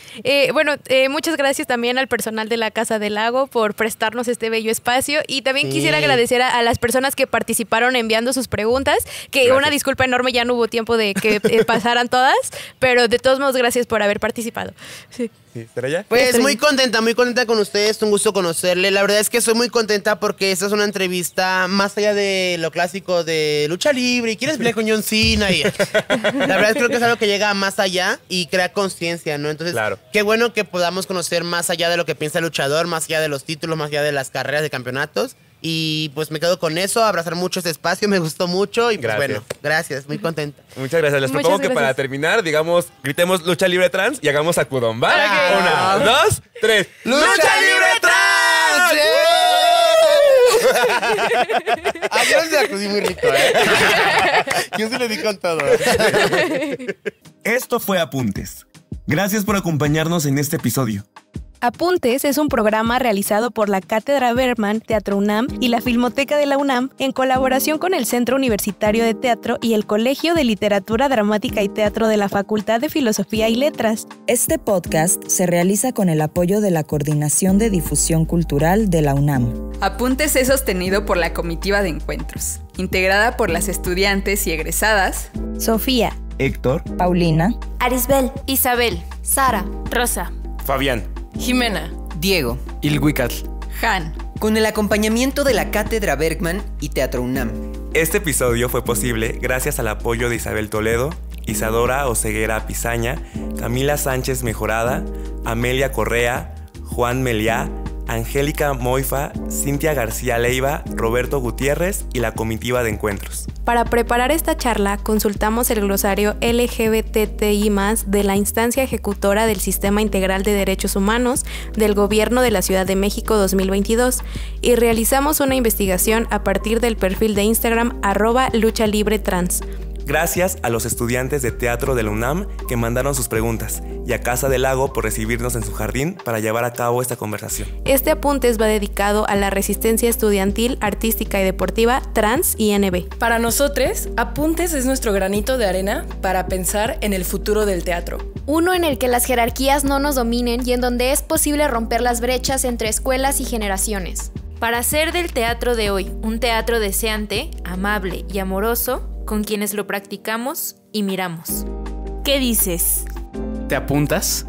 Muchas gracias también al personal de la Casa del Lago por prestarnos este bello espacio. Y también quisiera agradecer a las personas que participaron enviando sus preguntas, que gracias. Una disculpa enorme, ya no hubo tiempo de que pasaran todas, pero de todos modos gracias por haber participado. Sí. ¿Estrella? Pues muy contenta con ustedes, un gusto conocerle. La verdad es que soy muy contenta porque esta es una entrevista más allá de lo clásico de lucha libre y quieres pelear con John Cena. La verdad creo que es algo que llega más allá y crea conciencia, ¿no? Entonces, qué bueno que podamos conocer más allá de lo que piensa el luchador, más allá de los títulos, más allá de las carreras de campeonatos. Y pues me quedo con eso, abrazar mucho este espacio, me gustó mucho y pues bueno, gracias, muy contenta. Muchas gracias, les propongo que para terminar, digamos, gritemos lucha libre trans y hagamos sacudón, ¿va? Okay. 1, 2, 3. ¡Lucha libre trans! Yo se acudí muy rico, Yo se le di con todo. Esto fue Apuntes. Gracias por acompañarnos en este episodio. Apuntes es un programa realizado por la Cátedra Bergman, Teatro UNAM y la Filmoteca de la UNAM en colaboración con el Centro Universitario de Teatro y el Colegio de Literatura Dramática y Teatro de la Facultad de Filosofía y Letras. Este podcast se realiza con el apoyo de la Coordinación de Difusión Cultural de la UNAM. Apuntes es sostenido por la Comitiva de Encuentros, integrada por las estudiantes y egresadas Sofía, Héctor, Paulina, Arisbel, Isabel, Sara, Rosa, Fabián, Jimena, Diego, Ilhuical, Han, con el acompañamiento de la Cátedra Bergman y Teatro UNAM. Este episodio fue posible gracias al apoyo de Isabel Toledo, Isadora Oseguera Pizaña, Camila Sánchez Mejorada, Amelia Correa, Juan Meliá, Angélica Moifa, Cintia García Leiva, Roberto Gutiérrez y la Comitiva de Encuentros. Para preparar esta charla, consultamos el glosario LGBTI+, de la Instancia Ejecutora del Sistema Integral de Derechos Humanos del Gobierno de la Ciudad de México 2022 y realizamos una investigación a partir del perfil de Instagram @luchalibretrans. Gracias a los estudiantes de teatro de la UNAM que mandaron sus preguntas y a Casa del Lago por recibirnos en su jardín para llevar a cabo esta conversación. Este Apuntes va dedicado a la resistencia estudiantil, artística y deportiva trans y NB. Para nosotros, Apuntes es nuestro granito de arena para pensar en el futuro del teatro. Uno en el que las jerarquías no nos dominen y en donde es posible romper las brechas entre escuelas y generaciones. Para hacer del teatro de hoy un teatro deseante, amable y amoroso, con quienes lo practicamos y miramos. ¿Qué dices? ¿Te apuntas?